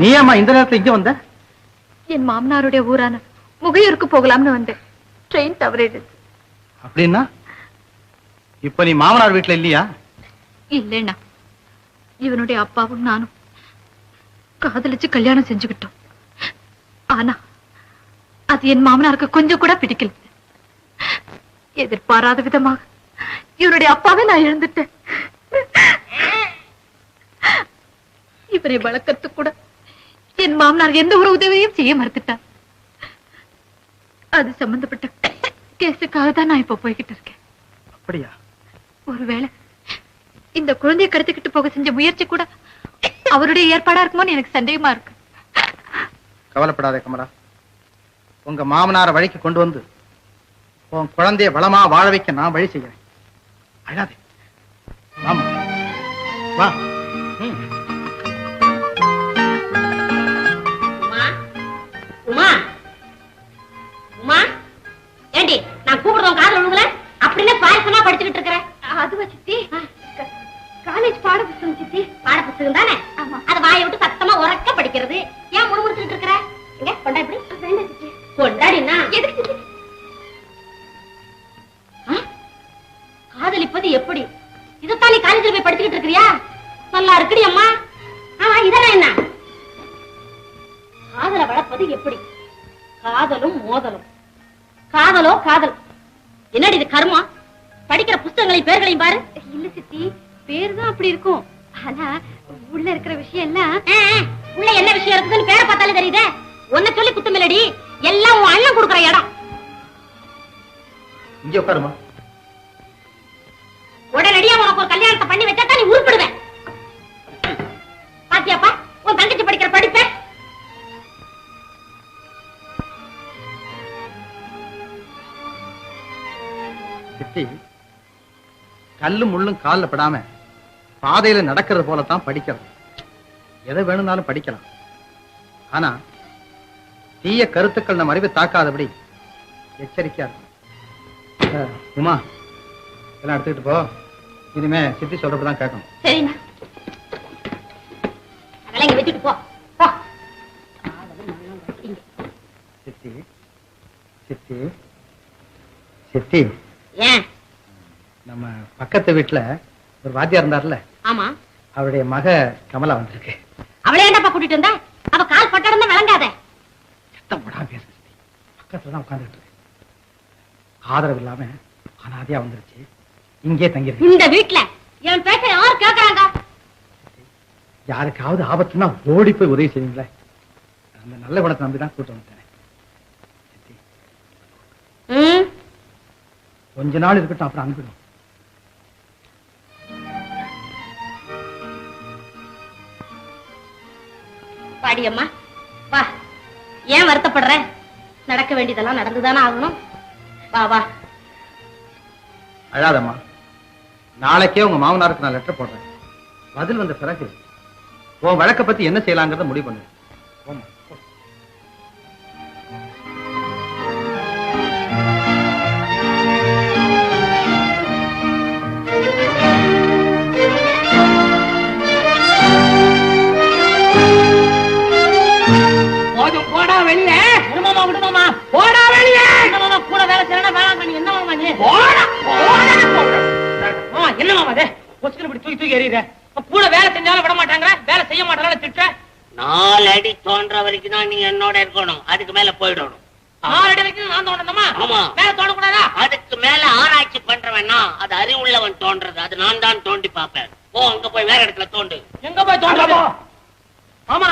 நீயாமா இந்த நேரத்துல இங்க வந்த? என் மாமனாருடைய ஊரான முகையூருக்கு போகலாம்னு வந்தேன். ட்ரெயின் தவறிடுச்சு. அப்படின்னா இப்ப நீ மாமனார் வீட்டுல இல்லையா? இல்லைண்ணா, இவனுடைய அப்பாவும் நானும் காதலிச்சு கல்யாணம் செஞ்சுக்கிட்டோம். ஆனா அது என் மாமனாருக்கு கொஞ்சம் கூட பிடிக்கல. எதிர்பாராத விதமாக இவனுடைய அப்பாவை நான் இழந்துட்டேன். இவரை வளர்க்கறதுக்கு கூட என் மாமனார் எந்த ஒரு உதவியும் செய்ய மறுத்துட்டார். அது சம்பந்தப்பட்ட கேஸுக்காக தான் நான் இப்ப போய்கிட்டு இருக்கேன். அப்படியா? ஒருவேளை இந்த குழந்தையை கடத்திக்கிட்டு போக செஞ்ச முயற்சி கூட அவருடைய ஏற்பாடா இருக்குமோன்னு எனக்கு சந்தேகமா இருக்கு. கவலைப்படாதே கமலா, உங்க மாமனார வழிக்கு கொண்டு வந்து உன் குழந்தைய வளமா வாழ வைக்க நான் வழி செய்கிறேன். அழாதே, வாமா வா. உமா, என்ன காதலிப்பது எப்படி? இதைத்தான் நீ காலேஜில் போய் படிச்சுக்கிட்டு இருக்கிறியா? நல்லா இருக்குடி அம்மா. இதெல்லாம் என்ன? காதலை வளர்ப்பது எப்படி? காதலும் மோதலும். காதலோ காதல். என்னடி இது கர்மம்? படிக்கிற புஸ்தகங்களையும் பேர்களையும் பாரு. இல்ல சித்தி, பேர் தான் அப்படி இருக்கும். ஆனா உள்ள இருக்கிற விஷயம் எல்லாம் உள்ள என்ன விஷயம் இருக்குதுன்னு பேரை பார்த்தாலே தெரியுதே. உன்னை சொல்லி குத்தமில்லடி, எல்லாம் உன் அண்ணன் கொடுக்குற இடம். இங்க உட்காருமா. உடனடியா உனக்கு ஒரு கல்யாணத்தை பண்ணி வச்சா நீ உருப்பிடுவேன். பாத்தியாப்பா உன் தங்கச்சி படிக்கிற படிப்ப? சித்தி, கல்லும் முள்ளும் காலில் படாம பாதையில நடக்கிறது போலத்தான் படிக்கிறது. எதை வேணும்னாலும் படிக்கலாம். ஆனா தீய கருத்துக்கள் நம்ம அறிவை தாக்காதபடி எச்சரிக்கையா இருக்கும். உமா, எல்லாம் எடுத்துக்கிட்டு போ. இனிமே சித்தி சொல்றப்பதான் கேட்கணும். சரிண்ணா, அதெல்லாம் இங்க வச்சுட்டு போ. சித்தி சித்தி சித்தி, ஏன் நம்ம பக்கத்து வீட்டுல ஒரு வாத்தியா இருந்தார்ல, ஆமா, அவருடைய மக கமலா வந்திருக்கு. அவளே என்னப்பா கூட்டிட்டு வந்த? அவ கால் பட்டடம் விளங்காத. சத்தம் போடாம பேசு சித்தி. பக்கத்துலதான் உட்கார்ந்துட்டு இருக்கு. ஆதரவு இல்லாம அனாதையா வந்துருச்சு. இங்கே தங்கிருக்கு. இந்த வீட்டுல என் பேச்ச யாரு கேட்கறாங்க? யாருக்காவது ஆபத்துனா ஓடி போய் உதவி செய்வீங்களே. அந்த நல்ல குணத்தை நம்பிதான் கூட்டு வந்துட்டேன். கொஞ்ச நாள் இருக்கட்டும், அப்புறம் அனுப்பிடும். பாடியம்மா வா. ஏன் வருத்தப்படுற? நடக்க வேண்டியதெல்லாம் நடந்துதானே ஆகணும். வா வா. அழாதம்மா. நாளைக்கே உங்க மாமனாருக்கு நான் லெட்டர் போடுறேன். பதில் வந்த பிறகு உன் வழக்க பத்தி என்ன செய்யலாங்கிறத முடிவு பண்ணுவேன். போடா வெளிய. விடுமாமா விடுமாமா. போடா வெளிய. என்னமாமா கூட வேலை செய்யறா வேணாம் பண்ணி என்ன மாமா நீ? போடா போடா. என்ன மாமா இது? கொஸ்டின் இப்படி தூக்கி தூக்கி எறியற. கூட வேலை செஞ்சாலும் விட மாட்டாங்க, வேலை செய்ய மாட்டாங்க திட்ட. 4 அடி தோன்ற வரைக்கும் தான் நீ என்னோட இருக்கணும். அதுக்கு மேல போயிடணும். 4 அடி வரைக்கும் நான் தோண்டணுமா? ஆமா. மேல தோண்டக்கூடாதா? அதுக்கு மேல ஆராய்ச்சி பண்றவன்னா அது அறிவுள்ளவன் தோன்றது. அது நான் தான் தோண்டி பார்ப்பேன். போ, அங்க போய் வேற இடத்துல தோண்டு. எங்க போய் தோண்டா? ஆமா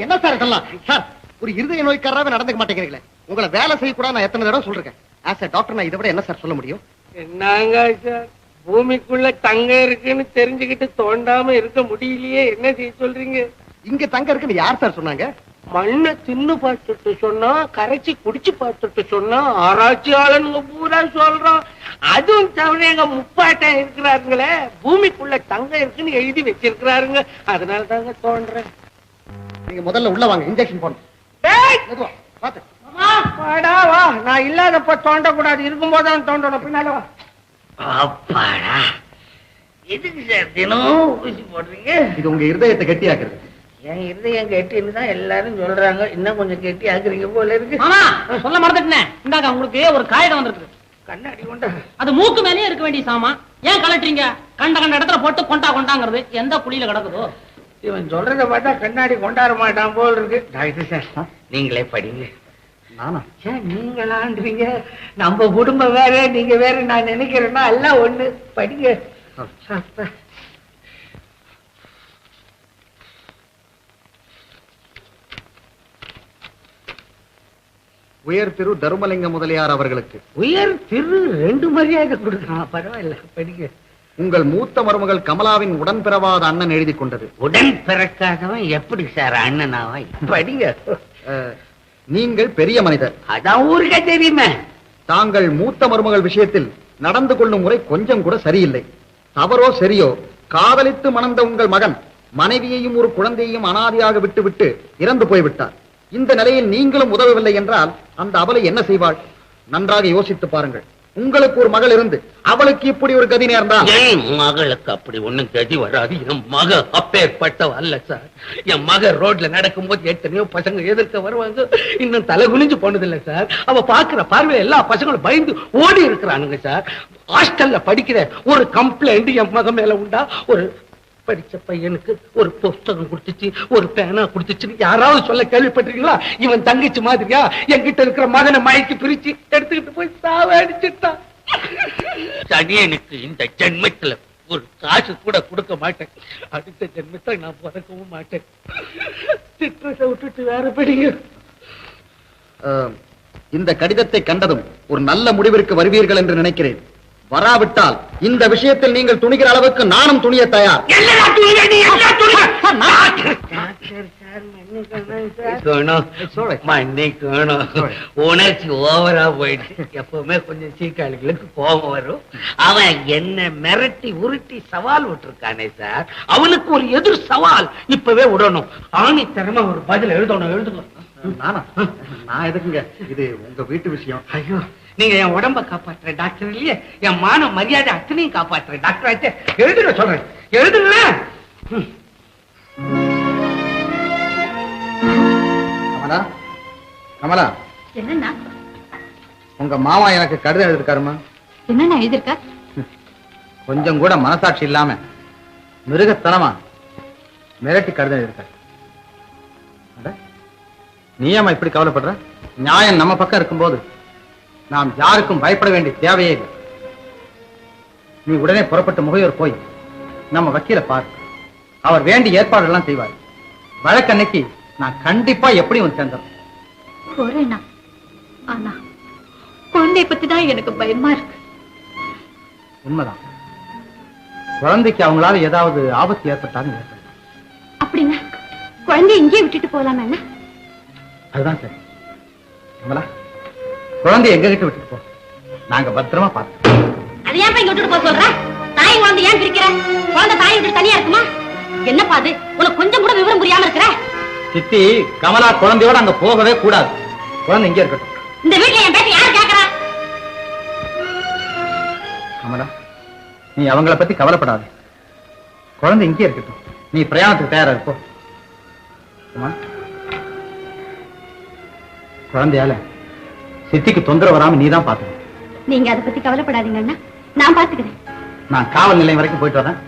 என்ன சார் இதெல்லாம்? சார், ஒரு இருதய நோய்க்காரராவே நடந்துக்க மாட்டேங்கிறீங்களே. உங்களை வேலை செய்யக்கூடாது நான் எத்தனை தடவை சொல்றேன். ஆஸ் எ டாக்டர் நான் இதை விட என்ன சார் சொல்ல முடியும்? என்னங்க சார், பூமிக்குள்ள தங்கம் இருக்குன்னு தெரிஞ்சுக்கிட்டு தோண்டாம இருக்க முடியலையே, என்ன செய்ய சொல்றீங்க? இங்க தங்க இருக்குன்னு யார் சார் சொன்னாங்க? மண்ணை தின்னு பார்த்துட்டு சொன்னா, கரைச்சி குடிச்சு பார்த்துட்டு சொன்னா, ஆராய்ச்சியாளனுங்க பூரா சொல்றோம். அதுவும் தவிர எங்க முப்பாட்டம் இருக்கிறாருங்களே, பூமிக்குள்ள தங்கம் இருக்குன்னு எழுதி வச்சிருக்கிறாருங்க. அதனால தாங்க தோன்றேன். நீங்க முதல்ல உள்ள வாங்க, இன்ஜெக்ஷன் போடணும். டேய், பாத்து வாடா வா. நான் இல்லாதப்ப தோண்ட கூடாது, இருக்கும் போதான் தோண்டணும். பின்னால வா. அப்பாடா, எதுக்கு சார் தினம் ஊசி போடுறீங்க? இது உங்க இருதயத்தை கெட்டியாக்குறது. என் இருதயம் கெட்டின்னு தான் எல்லாரும் சொல்றாங்க. இன்னும் கொஞ்சம் கெட்டி ஆக்குறீங்க போல இருக்கு. ஆமா, சொல்ல மறந்துட்டேன். இந்தாங்க உங்களுக்கு ஒரு காகிதம் வந்திருக்கு. கண்ணாடி கொண்டா. அது மூக்கு மேலேயே இருக்க வேண்டிய சாமா. ஏன் கலட்டுறீங்க? கண்ட கண்ட இடத்துல போட்டு கொண்டா கொண்டாங்கிறது எந்த குழியில கிடக்குதோ. இவன் சொல்றத பார்த்தா கண்ணாடி கொண்டாட மாட்டான் போல் இருக்கு. டாக்டர் சார், நீங்களே படிங்க. நானா? நீங்களான்றீங்க, நம்ம குடும்பம் வேற நீங்க வேற. நான் நினைக்கிறேன்னா எல்லாம் ஒண்ணு. படிங்க. உயர் திரு தருமலிங்க முதலியார் அவர்களுக்கு. உயர் திரு 2 மரியாதை கொடுக்கலாம். பரவாயில்ல, படிங்க. உங்கள் மூத்த மருமகள் கமலாவின் உடன்பிறவாத அண்ணன் எழுதி கொண்டது. உடன் பிறக்காதவன் எப்படி சார் அண்ணனாவா? படிங்க. நீங்கள் பெரிய மனிதர், அதான் ஊருக்கே தெரியுமே. தாங்கள் மூத்த மருமகள் விஷயத்தில் நடந்து கொள்ளும் முறை கொஞ்சம் கூட சரியில்லை. தவறோ சரியோ, காதலித்து மணந்த உங்கள் மகன் மனைவியையும் ஒரு குழந்தையையும் அனாதையாக விட்டுவிட்டு இறந்து போய்விட்டார். இந்த நிலையில் நீங்களும் உதவவில்லை என்றால் அந்த அபலை என்ன செய்வாள்? நன்றாக யோசித்து பாருங்கள். உங்களுக்கு ஒரு மகள் இருந்து அவளுக்கு இப்படி ஒரு கதி நேர்ந்தால் என் மகளுக்கு அப்படி ஒண்ணும் கதி வராது. என் மக அப்பேற்பட்டவ அல்ல சார். என் மக ரோட்ல நடக்கும்போது எத்தனையோ பசங்க எதிர்க்க வருவாங்க. இன்னும் தலை குனிஞ்சு போனதில்லை சார். அவ பாக்குற பார்வையில எல்லா பசங்களும் பயந்து ஓடி இருக்கிறானுங்க சார். ஹாஸ்டல்ல படிக்கிற ஒரு கம்ப்ளைண்ட் என் மக மேல உண்டா? ஒரு படிச்ச பையனுக்கு ஒரு புஸ்தகம் கொடுத்துச்சு, ஒரு பேனா கொடுத்துச்சுன்னு யாராவது சொல்ல கேள்விப்பட்டிருக்கீங்களா? இவன் தங்கச்சி மாதிரியா என்கிட்ட இருக்கிற மகனை மயக்கி பிரிச்சு எடுத்துக்கிட்டு போய் சாவடிச்சுட்டான். சனியனுக்கு இந்த ஜென்மத்துல ஒரு காசு கூட கொடுக்க மாட்டேன். அடுத்த ஜென்மத்தை நான் பிறக்கவும் மாட்டேன். திட்டத்தை விட்டுட்டு வேற படிங்க. இந்த கடிதத்தை கண்டதும் ஒரு நல்ல முடிவிற்கு வருவீர்கள் என்று நினைக்கிறேன். வராவிட்டால் இந்த விஷயத்தில் நீங்கள் துணிகிற அளவுக்கு நானும் துணிய தயார். உணர்ச்சி ஓவரா போயிடுச்சு. எப்பவுமே கொஞ்சம் சீக்காளிகளுக்கு கோபம் வரும். அவன் என்ன மிரட்டி உருட்டி சவால் விட்டுருக்கானே சார், அவனுக்கு ஒரு எதிர் சவால் இப்பவே விடணும். ஆணித்தரமா ஒரு பதில் எழுதணும். நான் எதுக்குங்க, இது உங்க வீட்டு விஷயம். ஐயோ, நீங்க என் உடம்ப காப்பாற்றுற டாக்டர் இல்லையே, என் மான மரியாதை அத்தனையும் காப்பாற்றுற டாக்டர் ஆச்சு. எழுதுங்க சொல்றேன், எழுதுங்க. கமலா, கமலா, என்னண்ணா? உங்க மாமா எனக்கு கடிதம் எழுதிருக்காருமா. என்னண்ணா எழுதிருக்க? கொஞ்சம் கூட மனசாட்சி இல்லாம மிருகத்தனமா மிரட்டி கடிதம் எழுதிருக்காரு. நீ ஏமா இப்படி கவலைப்படுற? நியாயம் நம்ம பக்கம் இருக்கும்போது நாம் யாருக்கும் பயப்பட வேண்டிய தேவையே இல்லை. நீ உடனே புறப்பட்ட முகையோர் போய் நம்ம வக்கீல பாரு. அவர் வேண்டிய ஏற்பாடு எல்லாம் செய்வார். வழக்கன்னைக்கு நான் கண்டிப்பா எப்படி வந்து சேர்ந்தேன். போறேண்ணா, ஆனா குழந்தைய பத்தி தான் எனக்கு பயமா இருக்கு. உண்மைதான், குழந்தைக்கு அவங்களால ஏதாவது ஆபத்து ஏற்பட்டாலும் ஏற்படும். அப்படின்னா குழந்தைய இங்கே விட்டுட்டு போகலாமா? என்ன? அதுதான் சரி. கமலா, குழந்தைய எங்க கிட்ட விட்டுட்டு போ, நாங்க பத்திரமா பார்த்து. அது ஏன் இங்க விட்டுட்டு போக சொல்ற? தாய் குழந்தை ஏன் பிரிக்கிற? குழந்தை தாய் விட்டு தனியா இருக்குமா? என்னப்பா அது, உனக்கு கொஞ்சம் கூட விவரம் புரியாம இருக்கிற? சித்தி, கமலா குழந்தையோட அங்க போகவே கூடாது. குழந்தை இங்கே இருக்கட்டும். இந்த வீட்டுல என் பேட்டி யாரு கேட்கறா? கமலா, நீ அவங்கள பத்தி கவலைப்படாத. குழந்தை இங்கே இருக்கட்டும். நீ பிரயாணத்துக்கு தயாரா இருப்போ. குழந்தையால சித்திக்கு தொந்தரவு வராம நீ தான் பாத்துக்கணும். நீங்க அதை பத்தி கவலைப்படாதீங்க அண்ணா, நான் பாத்துக்கிறேன். நான் காவல் நிலையம் வரைக்கும் போயிட்டு வரேன்.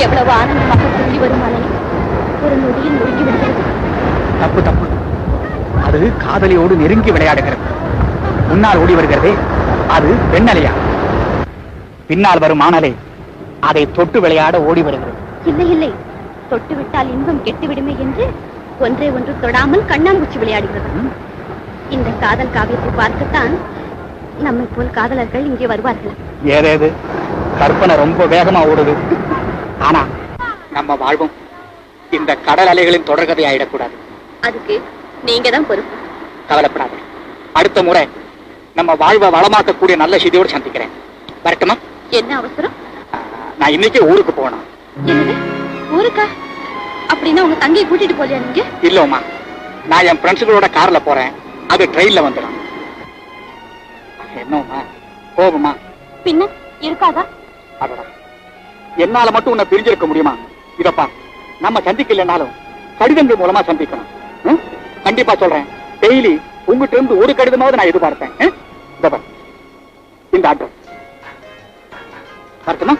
எவ்வளவு ஆனந்தமாக துள்ளி வரும் மலை ஒரு நொடியில் நொறுங்கி விடுகிறது. தப்பு தப்பு, அது காதலியோடு நெருங்கி விளையாடுகிறது. முன்னால் ஓடி வருகிறதே அது பெண்ணலையா, பின்னால் வரும் ஆணலை அதை தொட்டு விளையாட ஓடி வருகிறது. இல்லை இல்லை, தொட்டு விட்டால் இன்பம் கெட்டு விடுமே என்று ஒன்றே ஒன்று தொடாமல் கண்ணாமூச்சி விளையாடுகிறது. இந்த காதல் காவியத்தை பார்க்கத்தான் நம்மை போல் காதலர்கள் இங்கே வருவார்கள். ஏதேது கற்பனை ரொம்ப வேகமா ஓடுது. ஆனா நம்ம வாழ்வும் இந்த கடல் அலைகளின் தொடர்கதை ஆயிடக்கூடாது. அதுக்கு நீங்க தான் பொறுப்பு. கவலைப்படாது, அடுத்த முறை நம்ம வாழ்வை வளமாக்கக்கூடிய நல்ல செய்தியோடு சந்திக்கிறேன். வரட்டுமா? என்ன அவசரம்? நான் இன்னைக்கு ஊருக்கு போகணும். என்னது ஊருக்கா? அப்படின்னா உங்க தங்கையை கூட்டிட்டு போலியா நீங்க? இல்லம்மா, நான் என் ஃப்ரெண்ட்ஸுகளோட கார்ல போறேன். அது ட்ரெயின்ல வந்துடும். என்னம்மா கோபமா? பின்ன இருக்காதா? அதோட என்னால மட்டும் உன்னை பிரிஞ்சிருக்க முடியுமா? இதப்பா, நம்ம சந்திக்கலனாலும் கடிதங்கள் மூலமா சந்திக்கணும். கண்டிப்பா சொல்றேன், டெய்லி உங்ககிட்ட இருந்து ஒரு கடிதமாவது நான் எதிர்பார்ப்பேன். இந்த அட்ரஸ் பார்த்துமா?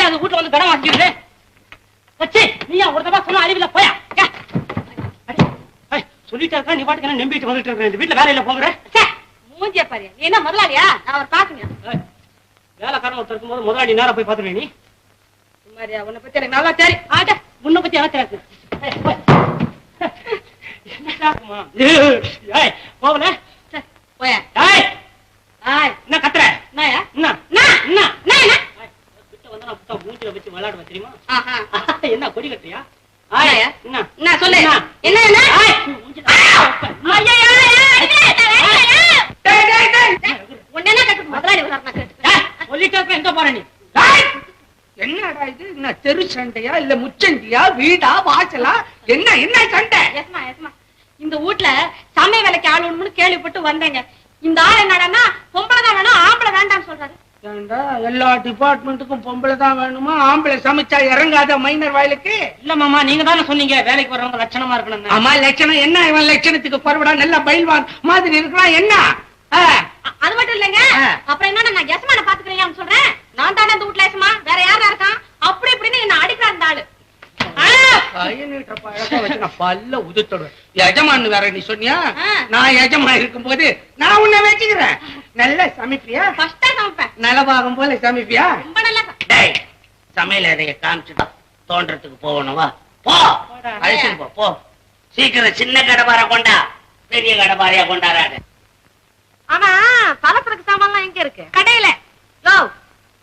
அது வீட்டுல வந்து கடன் வாங்கிடுது வச்சு நீயா ஒரு தடவை சொன்ன அறிவில போயா சொல்லிட்டா இருக்கா நீ பாட்டுக்கு என்ன நம்பிட்டு வந்துட்டு இருக்க இந்த வீட்டுல வேலையில போகிற மூஞ்சிய பாரு நீ என்ன முதலாளியா நான் அவர் பாக்குங்க வேலைக்காரன் ஒருத்தர் இருக்கும்போது முதலாளி நேரம் போய் பாத்துருவே நீ மாதிரியா உன்னை பத்தி எனக்கு நல்லா தெரியும் ஆட்ட உன்னை பத்தி எனக்கு தெரியாது போகல போய என்ன கத்துற நாயா என்ன என்ன கிட்ட வந்து நான் மூஞ்சில வச்சு விளையாடுவேன் தெரியுமா ஆஹா என்ன கொடி கட்டுறியா என்ன சொல்லு என்ன உன்ன கட்டு முதலாளி சொல்லிட்டு எங்க போற நீ என்னடா இது என்ன தெரு சண்டையா இல்ல முச்சண்டியா வீடா வாசலா என்ன என்ன சண்டை எஸ்மா எஸ்மா இந்த வீட்ல சமையல் வேலைக்கு ஆள் ஒண்ணுன்னு கேள்விப்பட்டு வந்தேங்க இந்த ஆள் என்னடான்னா பொம்பளை தான் வேணும் ஆம்பளை வேண்டாம்னு சொல்றாரு ஏண்டா எல்லா டிபார்ட்மெண்ட்டுக்கும் பொம்பளை தான் வேணுமா ஆம்பளை சமைச்சா இறங்காத மைனர் வயலுக்கு இல்ல மாமா நீங்க தானே சொன்னீங்க வேலைக்கு வரவங்க லட்சணமா இருக்கணும் ஆமா லட்சணம் என்ன இவன் லட்சணத்துக்கு குறைவிடா நல்ல பயில்வான் மாதிரி இருக்கலாம் என்ன அது மட்டும் இல்லைங்க அப்புறம் என்ன நான் எசமான பாத்துக்கிறேன் சொல்றேன் நான் தானே இந்த வீட்ல எசமா வேற யாரா இருக்கான் அப்படி இப்படின்னு என்ன அடிக்கிறான் இந்த ஆளு பல்ல உதுத்துடுவேன் எஜமான்னு வேற நீ சொன்னியா நான் எஜமா இருக்கும் போது நான் உன்னை வச்சுக்கிறேன் நல்ல சமைப்பியா சமைப்பேன் நலபாகம் போல சமைப்பியா ரொம்ப நல்லா சமையல் அறைய காமிச்சுட்டா தோன்றதுக்கு போகணுவா போ அழைச்சிட்டு போ சீக்கிரம் சின்ன கடபார கொண்டா பெரிய கடபாரையா கொண்டாடாது ஆனா பலசரக்கு சாமான் எங்க இருக்கு கடையில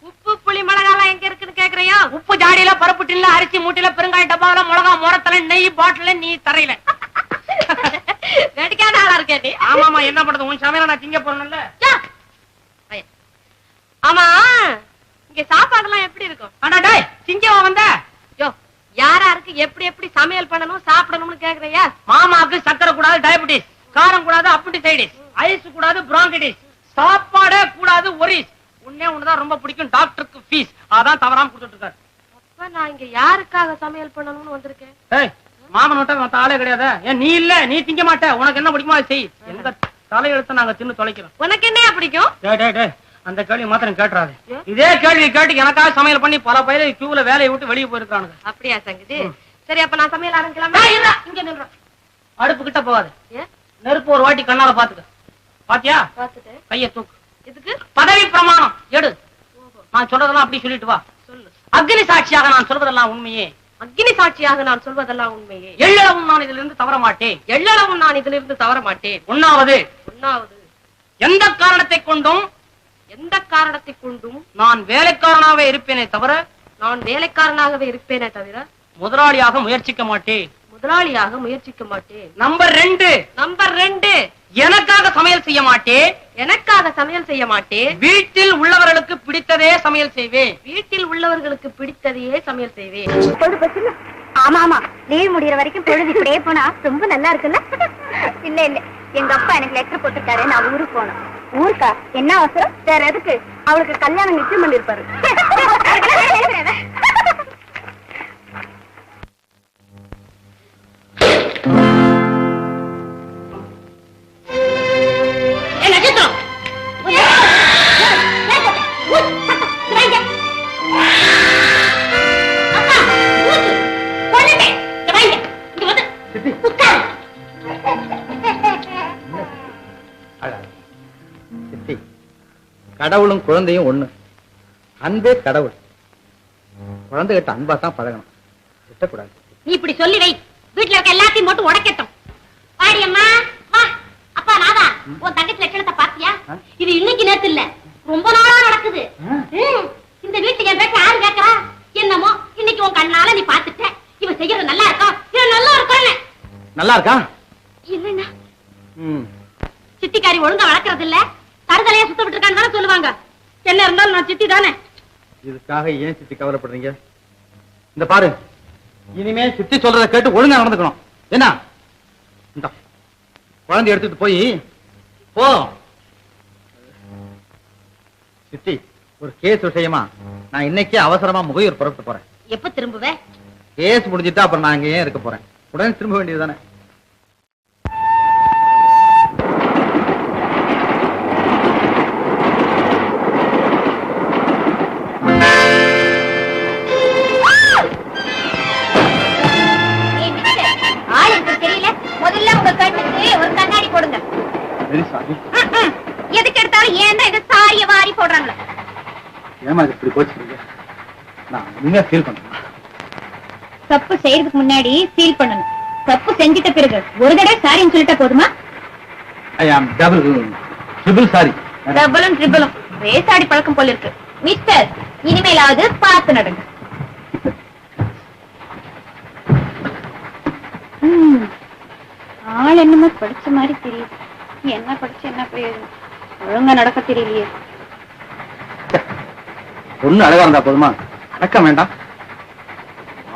உப்பு புளி மிளகாலாம் எங்க இருக்குன்னு கேக்குறியா உப்பு ஜாடியில பருப்பு டின்ல அரிசி மூட்டையில பெருங்காய டப்பாவில மிளகா முரத்தல நெய் பாட்டில நீ தரையில வெடிக்காத ஆளா இருக்கே ஆமாமா என்ன பண்றது உன் சமையல நான் திங்க போறேன்ல ஆமா இங்க சாப்பாடுலாம் எப்படி இருக்கும் ஆனா டேய் திங்கவா வந்த யோ யாராருக்கு எப்படி எப்படி சமையல் பண்ணணும் சாப்பிடணும்னு கேக்குறியா மாமாக்கு சக்கரை கூடாது டயபிட்டிஸ் காரம் கூடாது அப்பண்டிசைடிஸ் ஐஸ் கூடாது பிராங்கிடிஸ் சாப்பாடே கூடாது ஒரிஸ் உன்னே ஒண்ணுதான் ரொம்ப பிடிக்கும் டாக்டருக்கு ஃபீஸ் அதான் தவறாம கொடுத்துட்டு இருக்காரு அப்ப நான் இங்க யாருக்காக சமையல் பண்ணணும்னு வந்திருக்கேன் ஏய் மாமன் விட்டா மத்த ஆளே கிடையாது ஏன் நீ இல்ல நீ திங்க மாட்ட உனக்கு என்ன பிடிக்குமோ அதை செய் எங்க தலையெழுத்த நாங்க தின்னு தொலைக்கிறோம் உனக்கு என்ன பிடிக்கும் டேய் அந்த கேள்வி மாத்திரம் கேட்டுறாது இதே கேள்வி கேட்டு எனக்காக சமையல் பண்ணி பல பயில கியூல வேலையை விட்டு வெளியே போயிருக்கானுங்க அப்படியா சங்கதி சரி அப்ப நான் சமையல் ஆரம்பிக்கலாமா இங்க நில்றோம் அடுப்பு கிட்ட போகாது நெருப்பு ஒரு வாட்டி கண்ணால பாத்துக்க பாத்தியா பாத்துட்டு கைய தூக்கு இதுக்கு பதவி பிரமாணம் எடு நான் சொல்றதெல்லாம் அப்படி சொல்லிட்டு வா சொல்லு அக்னி சாட்சியாக நான் சொல்வதெல்லாம் உண்மையே அக்னி சாட்சியாக நான் சொல்வதெல்லாம் உண்மையே எள்ளளவும் நான் இதிலிருந்து தவற மாட்டேன் எள்ளளவும் நான் இதிலிருந்து தவற மாட்டேன் ஒன்னாவது எந்த காரணத்தை கொண்டும் நான் வேலைக்காரனாகவே இருப்பேனே தவிர முதலாளியாக முயற்சிக்க மாட்டேன் நம்பர் 2 எனக்காக சமையல் செய்ய மாட்டேன் வீட்டில் உள்ளவர்களுக்கு பிடித்ததே சமையல் செய்வேன் ஆமா ஆமா லீவ் முடியற வரைக்கும் பொழுது இப்படியே போனா ரொம்ப நல்லா இருக்குல்ல இல்ல இல்ல எங்க அப்பா எனக்கு லெட்டர் போட்டுட்டாரு நான் ஊருக்கு போனேன் ஊருக்கா என்ன அவசரம் வேற எதுக்கு அவளுக்கு கல்யாணம் நிச்சயம் பண்ணிருப்பாரு கடவுளும் குழந்தையும் ஒண்ணு அன்பே கடவுள் குழந்தைகிட்ட அன்பா தான் பழகணும் திட்டக்கூடாது நீ இப்படி சொல்லி வை வீட்டுல இருக்க எல்லாத்தையும் மட்டும் உடைக்கட்டும் பாடி அம்மா வா அப்பா நாதா உன் தங்கச்சி லட்சணத்தை பாத்தியா இது இன்னைக்கு நேத்து இல்ல ரொம்ப நாளா நடக்குது இந்த வீட்டுக்கு என் பேச்ச யாரு கேட்கறா என்னமோ இன்னைக்கு உன் கண்ணால நீ பாத்துட்ட இவ செய்யறது நல்லா இருக்கா இது நல்லா இருக்கும் நல்லா இருக்கா இல்லன்னா சித்திக்காரி ஒழுங்கா வளர்க்கறது இல்ல தருதலையா சுத்த விட்டு இருக்கான்னு தானே சொல்லுவாங்க என்ன இருந்தாலும் நான் சித்தி தானே இதுக்காக ஏன் சித்தி கவலைப்படுறீங்க இந்த பாரு இனிமே சித்தி சொல்றதை கேட்டு ஒழுங்கா நடந்துக்கணும் என்ன இந்த குழந்தை எடுத்துட்டு போய் போ சித்தி ஒரு கேஸ் விஷயமா நான் இன்னைக்கே அவசரமா முகையூர் புறப்பட்டு போறேன் எப்ப திரும்புவே கேஸ் முடிஞ்சிட்டா அப்புறம் நான் இங்க ஏன் இருக்க போறேன் உடனே திரும்ப வேண்டியதுதானே ஏமா இப்படி கோச்சுக்கிறீங்க? நான் உண்மையா ஃபீல் பண்றேன். தப்பு செய்யறதுக்கு முன்னாடி ஃபீல் பண்ணணும். தப்பு செஞ்சிட்ட பிறகு ஒரு தடவை சாரின்னு சொல்லிட்டா போதுமா? ஐ ஆம் ட்ரிபிள் சாரி. டபுளும் ட்ரிபிளும் ரேசாடி பழக்கம் போல இருக்கு. மிஸ்டர், இனிமேலாவது பார்த்து நடங்க. ஆள் என்னமோ படிச்ச மாதிரி தெரியுது. என்ன படிச்சு என்ன பிரயோஜனம்? ஒழுங்கா நடக்க தெரியலையே. ஒண்ணு அழகா இருந்தா போதுமா? அடக்க வேண்டாம்.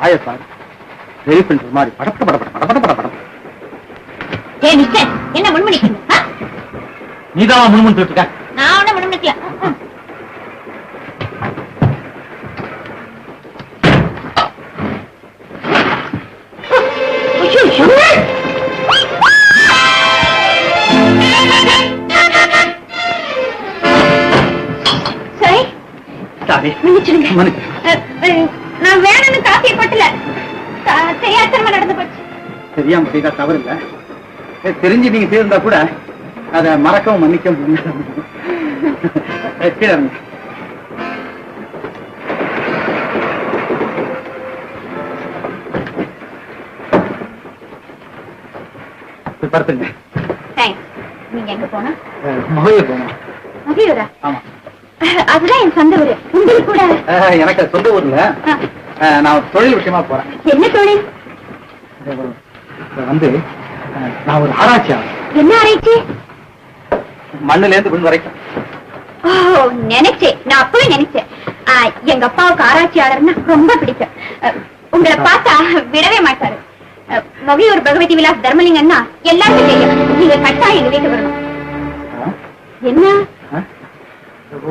ஆய சார் ரெடி பண்ற மாதிரி படப்பட படப்பட படப்பட படப்பட. ஏ மிஸ்டர், என்ன முன்மணிக்கீங்க? நீதான் முன்மணிட்டு இருக்க. நான் ஒண்ணு முன்மணிக்கல. நான் வேணும்னு காஃபியை போட்டல. தெரியாதனமா நடந்து போச்சு. தெரியாம செய்தா தவறு இல்ல. தெரிஞ்சு நீங்க செய்திருந்தா கூட அத மறக்கவும் மன்னிக்கவும் படுத்துங்க. நீங்க எங்க போனா? மகைய போனோம். மகையூரா? ஆமா. அதுதான் என் சொந்த ஊரு. உங்களுக்கு கூட? எனக்கு சொந்த ஊர்ல நான் தொழில் விஷயமா போறேன். என்ன தொழில்? வந்து நான் ஒரு ஆராய்ச்சியாளர். என்ன ஆராய்ச்சி? மண்ணுல இருந்து விண் வரைக்கும். நினைச்சேன், நான் அப்பவே நினைச்சேன். எங்க அப்பாவுக்கு ஆராய்ச்சியாளர்னா ரொம்ப பிடிக்கும். உங்களை பார்த்தா விடவே மாட்டாரு. மகையூர் பகவதி விலாஸ் தர்மலிங்கன்னா எல்லாருக்கும் தெரியும். நீங்க கட்டாயம் எங்க வீட்டு வரணும். என்ன?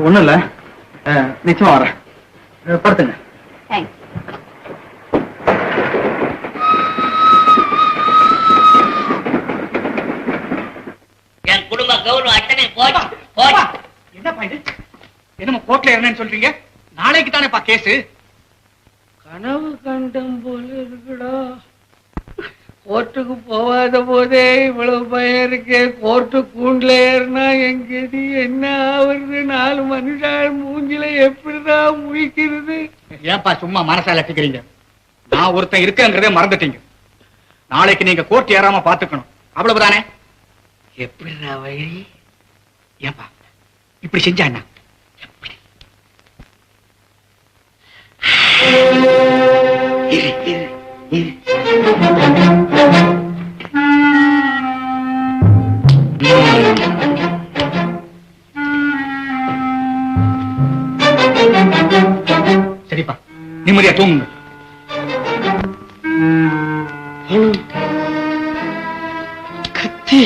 ஒண்ணும் இல்ல, நிச்சயமா வரேன். படுத்துங்க. என் குடும்ப கௌரவம் அத்தனை போச்சு. என்னப்பா இது? என்னமோ கோர்ட்ல என்னன்னு சொல்றீங்க? நாளைக்கு தானேப்பா கேஸ். கனவு கண்டம் போல இருக்குடா. கோர்ட்டுக்கு போகாத போதே இவ்வளவு பயம் இருக்கே. கோர்ட்டு கூண்டுல ஏறினா எங்கடி என்ன ஆகுறது? 4 மனுஷால் மூஞ்சில எப்படிதான் முழிக்கிறது? ஏன்பா சும்மா மனசால அட்டிக்கிறீங்க? நான் ஒருத்தன் இருக்கேங்கிறதே மறந்துட்டீங்க. நாளைக்கு நீங்க கோர்ட் ஏறாம பாத்துக்கணும், அவ்வளவுதானே? எப்படிடா வழி? ஏன்பா இப்படி செஞ்சா என்ன? சரிப்பா, நிம்மதியா தூங்குங்க. கத்தி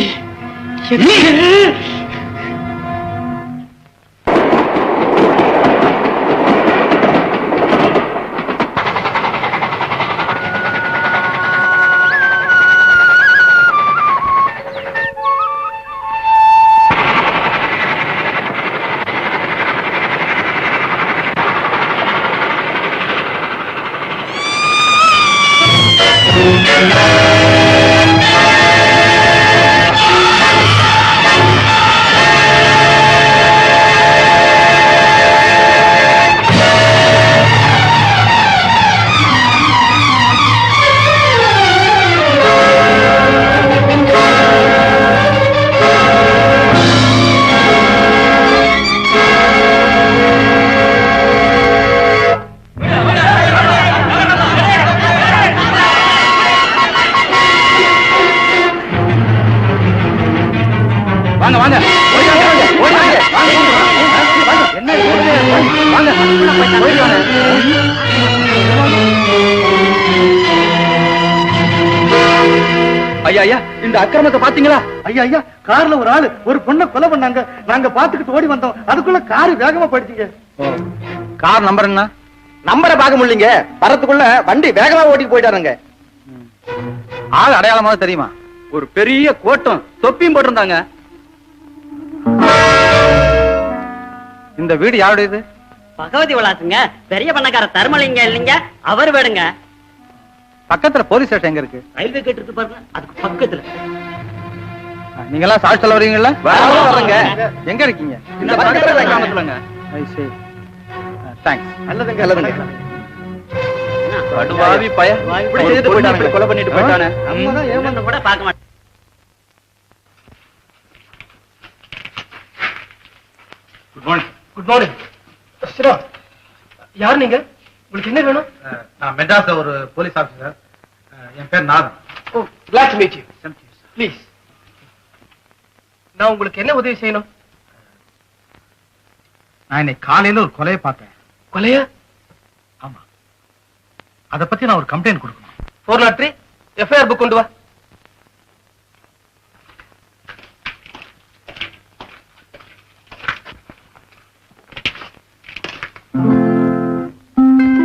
ஐயா, இந்த அக்கிரமத்தை பாத்தீங்களா? ஐயா, கார்ல ஒரு ஆளு ஒரு பொண்ணை கொலை பண்ணாங்க. நாங்க பாத்துக்கிட்டு ஓடி வந்தோம். அதுக்குள்ள கார் வேகமா போயிடுச்சுங்க. கார் நம்பர் என்ன? நம்பரை பார்க்க முடியலங்க. வரத்துக்குள்ள வண்டி வேகமா ஓட்டிட்டு போயிட்டாருங்க. ஆள் அடையாளமாக தெரியுமா? ஒரு பெரிய கோட்டம் தொப்பியும் போட்டிருந்தாங்க. இந்த வீடு யாருடையது? பகவதி விலாசுங்க. பெரிய பண்ணக்கார தர்மலிங்க இல்லைங்க, அவர் வேடுங்க. பக்கத்துல போலீஸ் ஸ்டேஷன் எங்க இருக்கு? ரயில்வே கேட் இருக்கு பாருங்க, அதுக்கு பக்கத்துல. நீங்க எல்லாம் சாட்சி சொல்ல வரீங்களா? எங்க இருக்கீங்க? தேங்க்ஸ். நல்லதுங்க நல்லதுங்க. படுவாவி பையன் இப்படி செய்துட்டு போயிட்டானே, கொலை பண்ணிட்டு போயிட்டானே. நம்மதான் ஏமாந்து கூட பார்க்க மாட்டேன். Good morning. Good morning. யார் நீங்க? உங்களுக்கு என்ன வேணும்? நான் மெட்ராஸ்ல ஒரு போலீஸ் ஆபீசர். என் பேர் நாதன். ஓ, glad to meet you. Please. நான் உங்களுக்கு என்ன உதவி செய்யணும்? நான் இன்னைக்கு காலையில ஒரு கொலையை பார்த்தேன். கொலையா? ஆமா. அத பத்தி நான் ஒரு கம்ப்ளைண்ட் கொடுக்கணும். 403 FIR புக் கொண்டு வா.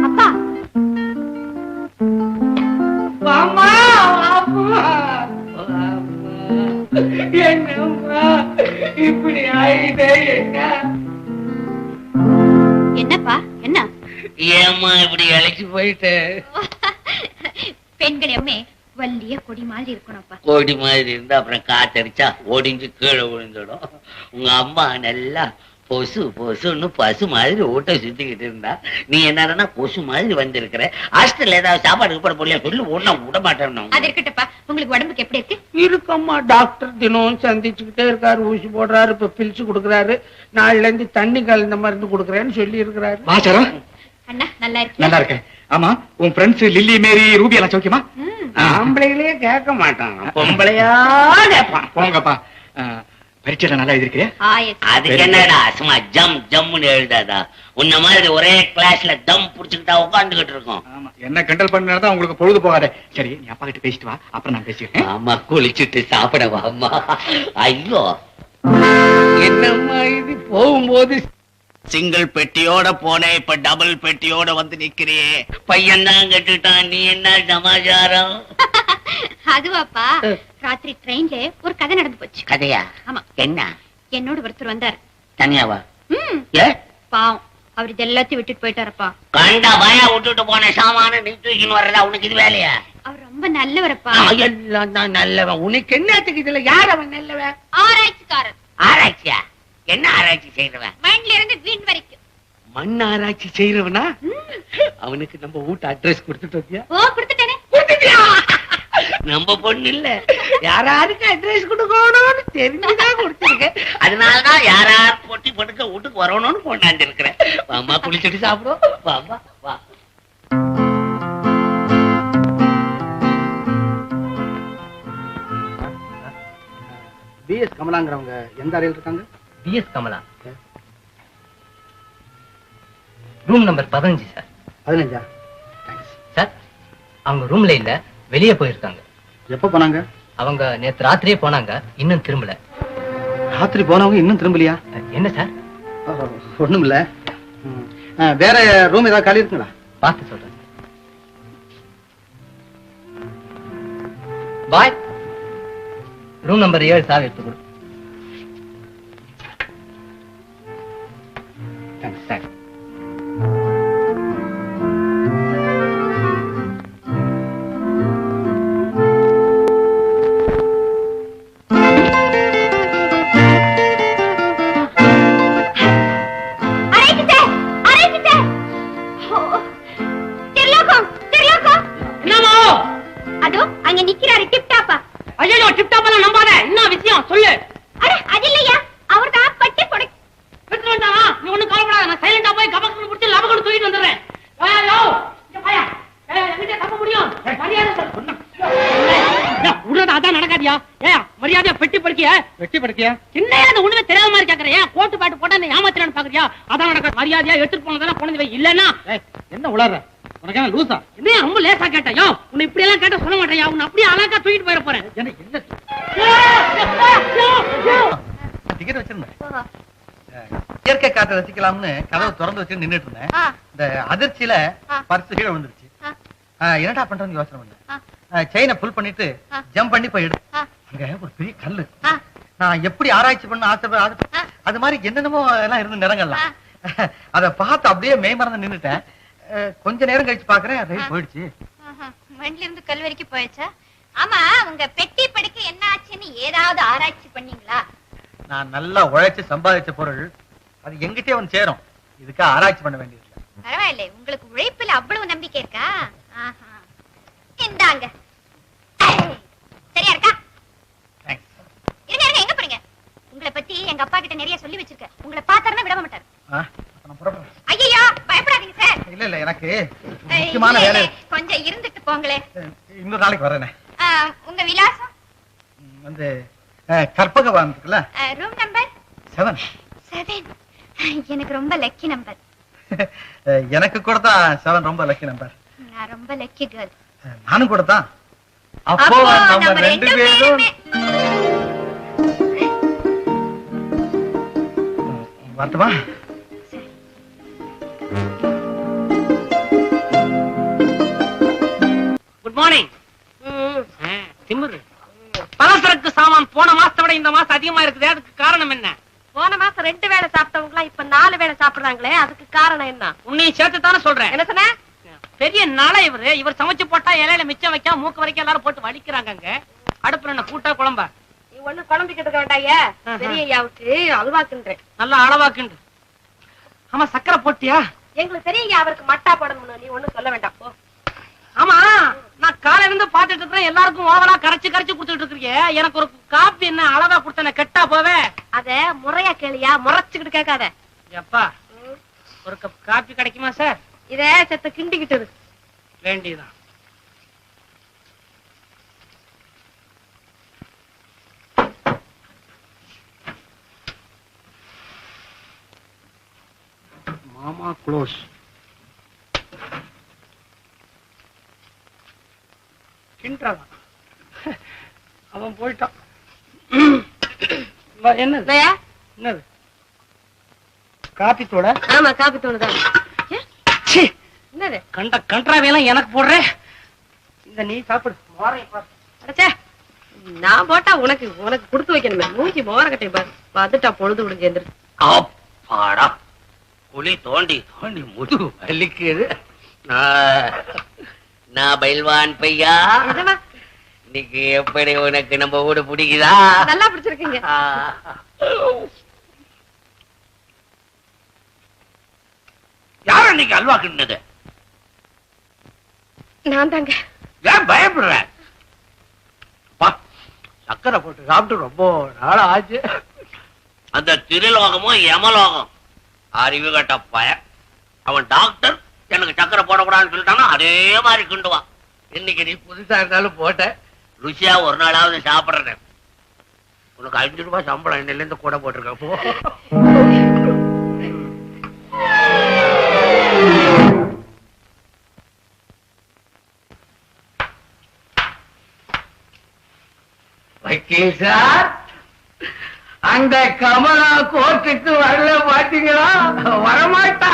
அப்பா அம்மா அம்மா என்னம்மா இப்படி ஆயிட்டே என்ன? என்னப்பா என்ன? ஏம்மா இப்படி இழைச்சு போயிட்டு? பெண்கள் எம்மே வள்ளிய கொடி மாதிரி இருக்கணும்ப்பா. கோடி மாதிரி இருந்தா அப்புறம் காத்தடிச்சா ஒடிஞ்சு கீழே விழுந்துடும். உங்க அம்மா நல்லா பொசு பொசுன்னு பசு மாதிரி ஊட்ட சுத்திக்கிட்டு இருந்தா, நீ என்னன்னா கொசு மாதிரி வந்திருக்கிற. ஹாஸ்டல்ல ஏதாவது சாப்பாடு கூட போடலையா சொல்லி ஒண்ணா விட மாட்டேன். அது இருக்கட்டப்பா, உங்களுக்கு உடம்புக்கு எப்படி இருக்கு? இருக்கம்மா, டாக்டர் தினம் சந்திச்சுக்கிட்டே இருக்காரு, ஊசி போடுறாரு, இப்ப பில்ஸ் கொடுக்குறாரு, நாளைல இருந்து தண்ணி கலந்த மருந்து கொடுக்குறேன்னு சொல்லி இருக்கிறாரு. வாசரா அண்ணா நல்லா இருக்கு. நல்லா இருக்கேன். ஆமா, உன் ஃப்ரெண்ட்ஸ் லில்லி, மேரி, ரூபி எல்லாம் சௌக்கியமா? ஆம்பளைகளே கேட்க மாட்டான், பொம்பளையா கேட்பான். போங்கப்பா. பரீட்சையில நல்லா எழுதிருக்கிறியா? அதுக்கு என்னடா சும்மா ஜம் ஜம்முன்னு எழுதாதா? உன்ன மாதிரி ஒரே கிளாஸ்ல தம் புடிச்சுக்கிட்டா உட்காந்துக்கிட்டு இருக்கோம். ஆமா, என்ன கண்டல் பண்ணதான் உங்களுக்கு பொழுது போகாதே. சரி, நீ அப்பா கிட்ட பேசிட்டு வா, அப்புறம் நான் பேசிக்கிறேன். ஆமா, குளிச்சுட்டு சாப்பிடவா அம்மா. ஐயோ, என்னம்மா இது? போகும்போது சிங்கிள் பெட்டியோட போனே, இப்ப டபுள் பெட்டியோட வந்து நிக்கிறியே. பையன் தான் கட்டுட்டான், நீ என்ன சமாச்சாரம்? அதுவாப்பா, ராத்திரி ட்ரெயின்ல ஒரு கதை நடந்து போச்சு. கதையா? ஆமா. என்ன? என்னோட ஒருத்தர் வந்தார். தனியாவா? ம், ஏ பாவம், அவர் இது எல்லாத்தையும் விட்டுட்டு போயிட்டாரப்பா. கண்டா பயா விட்டுட்டு போன சாமான நீ தூக்கின்னு வர்றதா உனக்கு இது வேலையா? அவர் ரொம்ப நல்லவரப்பா. எல்லாம் தான் நல்லவன். உனக்கு என்னத்துக்கு இதுல யார் அவன் நல்லவன்? ஆராய்ச்சிக்காரர். ஆராய்ச்சியா? என்ன ஆராய்ச்சி செய்யறவன்? மண்ல இருந்து வீண் வரைக்கும் மண் ஆராய்ச்சி செய்யறவனா? அவனுக்கு நம்ம வீட்டு அட்ரஸ் கொடுத்துட்டு வந்தியா? ஓ, கொடுத்துட்டேனே. நம்ம பொண்ணு இல்ல, யாராருக்கு அட்ரஸ் கொடுக்கணும்னு தெரிஞ்சுதான் கொடுத்துருக்கேன். அதனாலதான் யாராரு பொட்டி படுக்க வீட்டுக்கு வரணும்னு கொண்டாந்து இருக்கிறேன். வாமா, குளிச்சுட்டு சாப்பிடுவோம். வாமா வா. பிஎஸ் கமலாங்கிறவங்க எந்த அறையில் இருக்காங்க? PS Kamala, room number 15 sir. 15. Thanks. Sir, அவங்க ரூம்ல இல்ல, வெளியே போயிருக்காங்க. எப்ப போனாங்க? அவங்க நேத்து ராத்திரியே போனாங்க, இன்னும் திரும்பல. ராத்திரி போனவங்க இன்னும் திரும்பலையா? என்ன சார்? ஒண்ணும் இல்ல. வேற ரூம் ஏதாவது காலி இருக்குங்களா? பார்த்து சொல்றேன். பாய், ரூம் நம்பர் 7 சாவி எடுத்து கொடு. தேங்க்ஸ். அதோ அங்க நிக்கிறாரு டிப்டாப்பா. ஐயோ, டிப்டாப்பெல்லாம் நம்பாத. என்ன விஷயம் சொல்லு. அட, அது இல்லையா, அவர்தான் பட்டி கொடை. எடுத்துட்டு வந்தானா? நீ ஒண்ணும் கவலைப்படாத, நான் சைலண்டா போய் கபக்கன்னு புடிச்சு லபக்கன்னு தூக்கிட்டு வந்துடுறேன். ஐயோ, இங்க பாயா. என்கிட்ட தப்ப முடியும். மரியாதை சொல்லு. உடனே அதான் நடக்காதியா? ஏன் மரியாதையா பெட்டி படுக்கிய? வெட்டி படுக்கையா? சின்ன அந்த ஒண்ணுமே தெரியாத மாதிரி கேக்குறேன். ஏன் கோட்டு பாட்டு போட்டா என்ன ஏமாத்திரான்னு பாக்குறியா? அதான் நடக்காது. மரியாதையா எடுத்துட்டு போனதானே கொண்டு வை. இல்லன்னா என்ன உளற? உனக்கு என்ன லூசா? என்ன ரொம்ப லேசா கேட்டா? உன்னை இப்படி எல்லாம் கேட்ட சொல்ல மாட்டேன். உன்னை அப்படியே அழகா தூக்கிட்டு போயிட போறேன். என்ன டிக்கெட் வச்சிருந்தேன். இயற்கை காற்றை ரசிக்கலாம்னு கதவை திறந்து வச்சு நின்னுட்டு இருந்தேன். இந்த அதிர்ச்சியில பர்ஸ் கீழே விழுந்துருச்சு. என்னடா பண்றேன்னு யோசனை பண்ணேன். செயினை புல் பண்ணிட்டு ஜம்ப் பண்ணி போய் எடுத்து அங்க ஒரு பெரிய கல்லு. நான் எப்படி ஆராய்ச்சி பண்ண ஆசை அது மாதிரி என்னென்னமோ எல்லாம் இருந்து நிறங்கள்லாம். அதை பார்த்து அப்படியே மெய் மறந்து நின்னுட்டேன். கொஞ்ச நேரம் கழிச்சு பாக்குறேன், ரயில் போயிடுச்சு. மண்ல இருந்து கல் வரைக்கும் போயிடுச்சா? ஆமா, உங்க பெட்டி படுக்க என்ன ஆச்சுன்னு ஏதாவது ஆராய்ச்சி பண்ணீங்களா? நான் நல்லா உழைச்சு சம்பாதிச்ச பொருள் அது எங்கிட்டே வந்து சேரும். இதுக்கா ஆராய்ச்சி பண்ண வேண்டியது. பரவாயில்லை, உங்களுக்கு உழைப்புல அவ்வளவு நம்பிக்கை இருக்கா? இந்தாங்க. சரியா இருக்கா? இருங்க இருங்க, எங்க போறீங்க? உங்களை பத்தி எங்க அப்பா கிட்ட நிறைய சொல்லி வச்சிருக்கேன். உங்களை பார்த்தாருன்னா விட மாட்டாரு. ஐயோ, பயப்படாதீங்க சார். இல்ல இல்ல, எனக்கு முக்கியமான வேலை. கொஞ்சம் இருந்துட்டு போங்களே. இன்னொரு நாளைக்கு வரேனே. உங்க விலாசம் வந்து கற்பகவான் இருக்குல்ல, ரூம் நம்பர் 7. 7. எனக்கு ரொம்ப லக்கி நம்பர். எனக்கு கூட தான் 7 ரொம்ப லக்கி நம்பர். நான் ரொம்ப லக்கி கேர்ள். நானும் கூட தான். அப்போ நம்ம ரெண்டு பேரும் வரட்டுமா? Good morning. திமிரு பலசரக்கு சாமான் போன மாசத்தை விட இந்த மாசம் அதிகமா இருக்குது. அதுக்கு காரணம் என்ன? போன மாசம் 2 வேளை சாப்பிட்டவங்க இப்ப 4 வேளை சாப்பிடுறாங்களே, அதுக்கு காரணம் என்ன? உன்னையும் சேர்த்து தானே சொல்றேன். என்ன சொன்ன? பெரிய நாளை இவர் சமைச்சு போட்டா இலையில மிச்சம் வைக்காம மூக்கு வரைக்கும் எல்லாரும் போட்டு வலிக்கிறாங்க. அடுப்புல என்ன கூட்டா குழம்பா? நீ ஒண்ணு குழம்பிக்கிட்டு இருக்க வேண்டாயா. பெரிய ஐயாவுக்கு அல்வாக்குன்றேன். நல்லா அளவாக்குண்டு. ஆமா, சக்கரை போட்டியா? எங்களுக்கு பெரிய ஐயா அவருக்கு மட்டா போடணும். நீ ஒண்ணும் சொல்ல வேண்டாம் போ. ஆமா, நான் காலையில இருந்து பாத்துட்டு இருக்கிறேன். எல்லாருக்கும் ஓவலா கரைச்சு கரைச்சு குடுத்துட்டு இருக்கீங்க. எனக்கு ஒரு காப்பி என்ன அளவா கொடுத்தன கெட்டா போவே. அத முறையா கேளியா, முறைச்சுக்கிட்டு கேட்காத. எப்பா ஒரு கப் காப்பி கிடைக்குமா சார்? இத செத்த கிண்டிக்கிட்டு வேண்டியதான். மாமா க்ளோஸ். கிண்டாதான் அவன் போயிட்டான். என்னது என்னது? காப்பி தோட? ஆமா, காப்பி தோணுதான். என்னது? கண்ட கன்றாவையெல்லாம் எனக்கு போடுறேன். இந்த நீ சாப்பிடு. அடச்சே, நான் போட்டா உனக்கு உனக்கு கொடுத்து வைக்கணுமே. மூஞ்சி மோரக்கட்டை பாரு, பார்த்துட்டா பொழுது விடுங்க. எந்திரு. அப்பாடா, குழி தோண்டி தோண்டி முதுகு வலிக்குது. நான் பயில்வான் பையா. இன்னைக்கு எப்படி உனக்கு நம்ம ஊட பிடிக்குதா? நல்லா பிடிச்சிருக்கீங்க. யார் அன்னைக்கு அல்வா கிண்ணது? நான் தாங்க. ஏன் பயப்படுற? சக்கரை போட்டு சாப்பிட்டு ரொம்ப நாள் ஆச்சு. அந்த திருலோகமும் யமலோகம் அறிவு கட்ட பய. அவன் டாக்டர், எனக்கு சக்கரை போடக்கூடாதுன்னு சொல்லிட்டானா அதே மாதிரி கிண்டுவான். இன்னைக்கு நீ புதுசா இருந்தாலும் போட்ட ருசியா ஒரு நாளாவது சாப்பிடுறேன். உனக்கு 5 ரூபாய் சம்பளம் இன்னில இருந்து கூட போட்டிருக்க போ. வக்கீல் சார், அந்த கமலா கோர்ட்டுக்கு வரல பாத்தீங்களா? வரமாட்டா.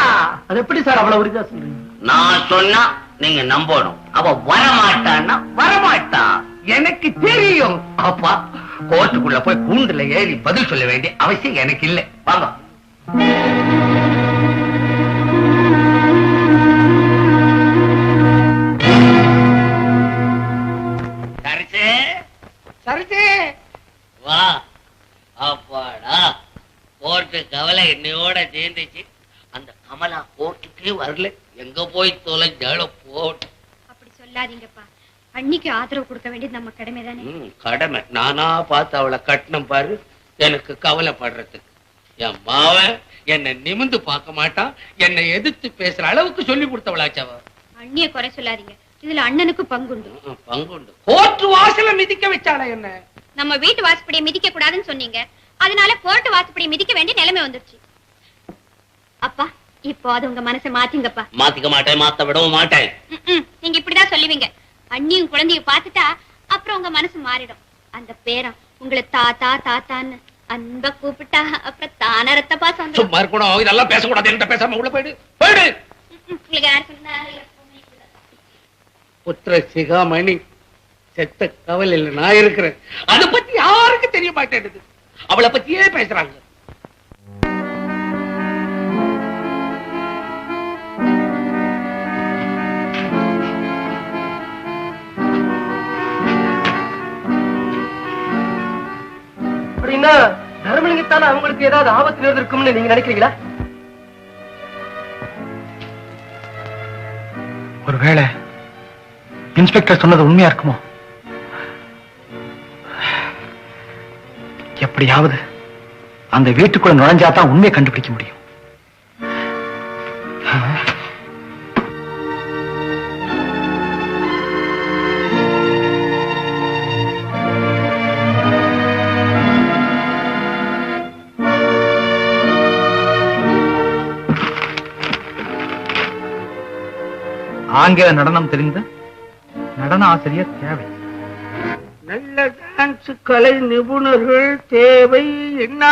அது எப்படி சார் அவ்வளவு உறுதியா சொல்றீங்க? நான் சொன்னா நீங்க நம்பணும். அவ வரமாட்டான்னா வரமாட்டா. எனக்கு தெரியும். அப்பா, கோர்ட்டுக்குள்ள போய் கூண்டுல ஏறி பதில் சொல்ல வேண்டிய அவசியம் எனக்கு இல்லை. வாங்க. சரிசே சரிசே வா. அப்பாடா, கோர்ட்டு கவலை என்னையோட சேர்ந்துச்சு. அந்த கமலா கோர்ட்டுக்கே வரல. எங்க போய் தொலைஞ்சாலும் போட்டு. அப்படி சொல்லாதீங்கப்பா. அன்னைக்கு ஆதரவு கொடுக்க வேண்டியது நம்ம கடமை தானே. கடமை. நானா பார்த்து அவளை கட்டணம் பாரு. எனக்கு கவலைப்படுறதுக்கு என் மாவன் என்னை நிமிந்து பார்க்க மாட்டான். என்னை எதிர்த்து பேசுற அளவுக்கு சொல்லி கொடுத்தவளாச்சவ. அண்ணிய குறை சொல்லாதீங்க. இதுல அண்ணனுக்கு பங்குண்டு. பங்குண்டு. கோர்ட்டு வாசல மிதிக்க வச்சாள என்ன? நம்ம வீட்டு வாசப்படியை மிதிக்க கூடாதுன்னு சொன்னீங்க. அதனால கோர்ட்டு வாசப்படியை மிதிக்க வேண்டிய நிலைமை வந்துருச்சு. அப்பா, இப்போ அது உங்க மனசை மாத்திங்கப்பா. மாத்திக்க மாட்டேன், மாத்த விடவும் மாட்டேன். நீங்க இப்படிதான் சொல்லுவீங்க. அண்ணியும் குழந்தைய பாத்துட்டா அப்புறம் உங்க மனசு மாறிடும். அந்த பேரன் உங்களை தாத்தா தாத்தான்னு அன்பா கூப்பிட்டா அப்புறம் தானரத்த பாசம். சும்மா இருக்கணும். இதெல்லாம் பேசக்கூடாது. என்கிட்ட பேசாம உள்ள போயிடு. போயிடு. உங்களுக்கு யார் சொன்னா? புத்திர சிகாமணி செத்த கவலையில நான் இருக்கிறேன். அதை பத்தி யாருக்கு தெரிய மாட்டேங்குது. அவளை பத்தியே பேசுறாங்க. அப்படின்னா தர்மலிங்கத்தால அவங்களுக்கு ஏதாவது ஆபத்து இருக்கும்னு நீங்க நினைக்கிறீங்களா? ஒருவேளை இன்ஸ்பெக்டர் சொன்னது உண்மையா இருக்குமோ? எப்படியாவது அந்த வீட்டுக்குள்ள நுழைஞ்சாதான் உண்மையை கண்டுபிடிக்க முடியும். ஆங்கில நடனம் தெரிந்த நடன ஆசிரியர் தேவை. நல்ல டான்ஸ் கலை நிபுணர்கள் தேவை. என்ன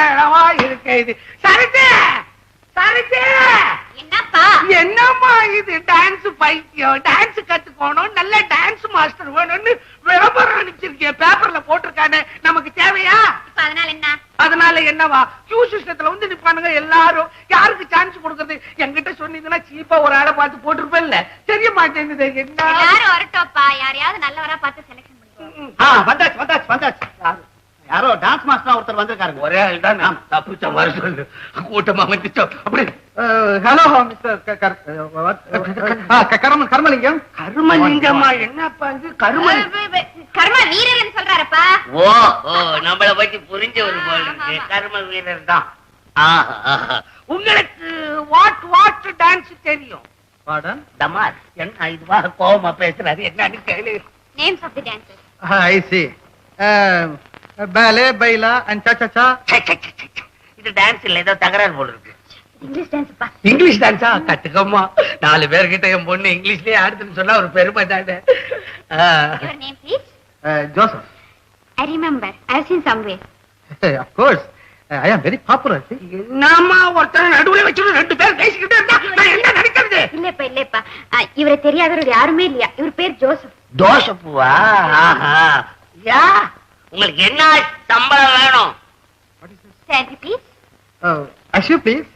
இளவா இருக்க இது? சரிதே சரிதே, என்னப்பா என்னம்மா இது? டான்ஸ் பைத்தியம். டான்ஸ் கத்துக்கணும், நல்ல டான்ஸ் மாஸ்டர் வேணும்னு விளம்பரம் அனுப்பிச்சிருக்கேன், பேப்பர்ல போட்டிருக்கானே. நமக்கு தேவையா? அதனால என்ன? அதனால என்னவா? கியூ சிஸ்டத்துல வந்து நிப்பானுங்க எல்லாரும். யாருக்கு சான்ஸ் கொடுக்கறது? என்கிட்ட சொன்னீங்கன்னா சீப்பா ஒரு ஆளை பார்த்து போட்டிருப்பேன்ல. தெரிய மாட்டேங்குது. என்ன எல்லாரும் வரட்டோப்பா, யாரையாவது நல்லவரா பார்த்து செலக்ஷன் பண்ணிக்கோ. வந்தாச்சு வந்தாச்சு வந்தாச்சு. யாரோ டான்ஸ் மாஸ்டர் ஒருத்தர் வந்திருக்காருங்க. ஒரே ஆள் தான். தப்பிச்ச வர சொல்லு, கூட்டமா வந்துச்சோம். அப்படி ஹலோ மிஸ்டர் கர்மலிங்கம். கருமலிங்கம்மா? என்னப்பா இது கருமலி? கர்ம வீரர்னு சொல்றாருப்பா. ஓ ஓ, நம்மள பத்தி புரிஞ்சவர் போல இருக்கு. கர்ம வீரர் தான். உங்களுக்கு வாட் டான்ஸ் தெரியும்? பாடன் தமார். என்ன இதுவா கோவமா பேசுறாரு? என்னன்னு கேளு. Names of the dancers. I see. Ballet baila and cha. இது டான்ஸ் இல்ல, ஏதோ தகராறு போல இருக்கு. இங்கிலீஷ் டான்ஸ்ப்பா. இங்கிலீஷ் டான்ஸா? கத்துக்கம்மா. 4 பேர்கிட்ட என் பொண்ணு இங்கிலீஷ்லயே ஆடுதுன்னு சொன்னா ஒரு பெருமை தானே. Your name please? Joseph. I remember. I have seen somewhere. Of course. I am very popular. என்னம்மா ஒருத்தர் நடுவுல வச்சு 2 பேர் பேசிக்கிட்டே இருந்தா நான் என்ன நினைக்கிறது? இல்லப்பா இவரை தெரியாதவர் யாருமே இல்லையா? இவர் பேர் ஜோசப். தோசப்புவா? யா, உங்களுக்கு என்ன சம்பளம் வேணும்? Salary please. Ashu please.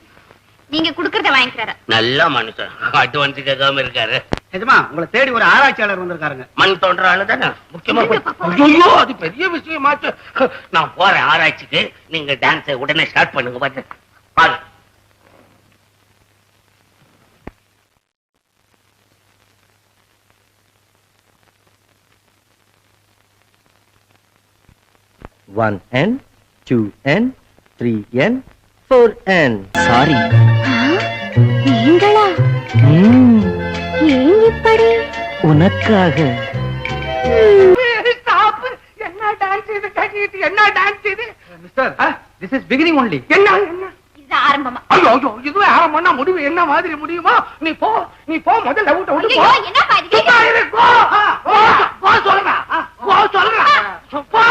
நீங்க குடுக்கறத வாங்கிக்கறாரு. நல்ல மனுஷன், அட்வான்ஸ் கேட்காம இருக்காரு. நிஜமா உங்களை தேடி ஒரு ஆராய்ச்சியாளர் வந்திருக்காருங்க. மண் தோன்ற ஆளு தானே முக்கியமா. ஐயோ, அது பெரிய விஷயமாச்சு. நான் போறேன் ஆராய்ச்சிக்கு. நீங்க டான்ஸை உடனே ஸ்டார்ட் பண்ணுங்க. பாரு. One N, 2 N, 3 N, 4 N. Sorry. நீங்களா? ஏன் இப்படி? உனக்காக. என்ன டான்ஸ் இது? கட்டிட்டு என்ன டான்ஸ் இது? Mister, this is beginning only. என்ன என்ன இது ஆரம்பமா? ஐயோ ஐயோ, இதுவே ஆரம்பம்னா முடிவு என்ன மாதிரி முடியுமா? நீ போ முதல்ல விட்டு போ. ஐயோ, என்னப்பா இது? சும்மா இரு, போ சொல்றா. போ சொல்றா. போ.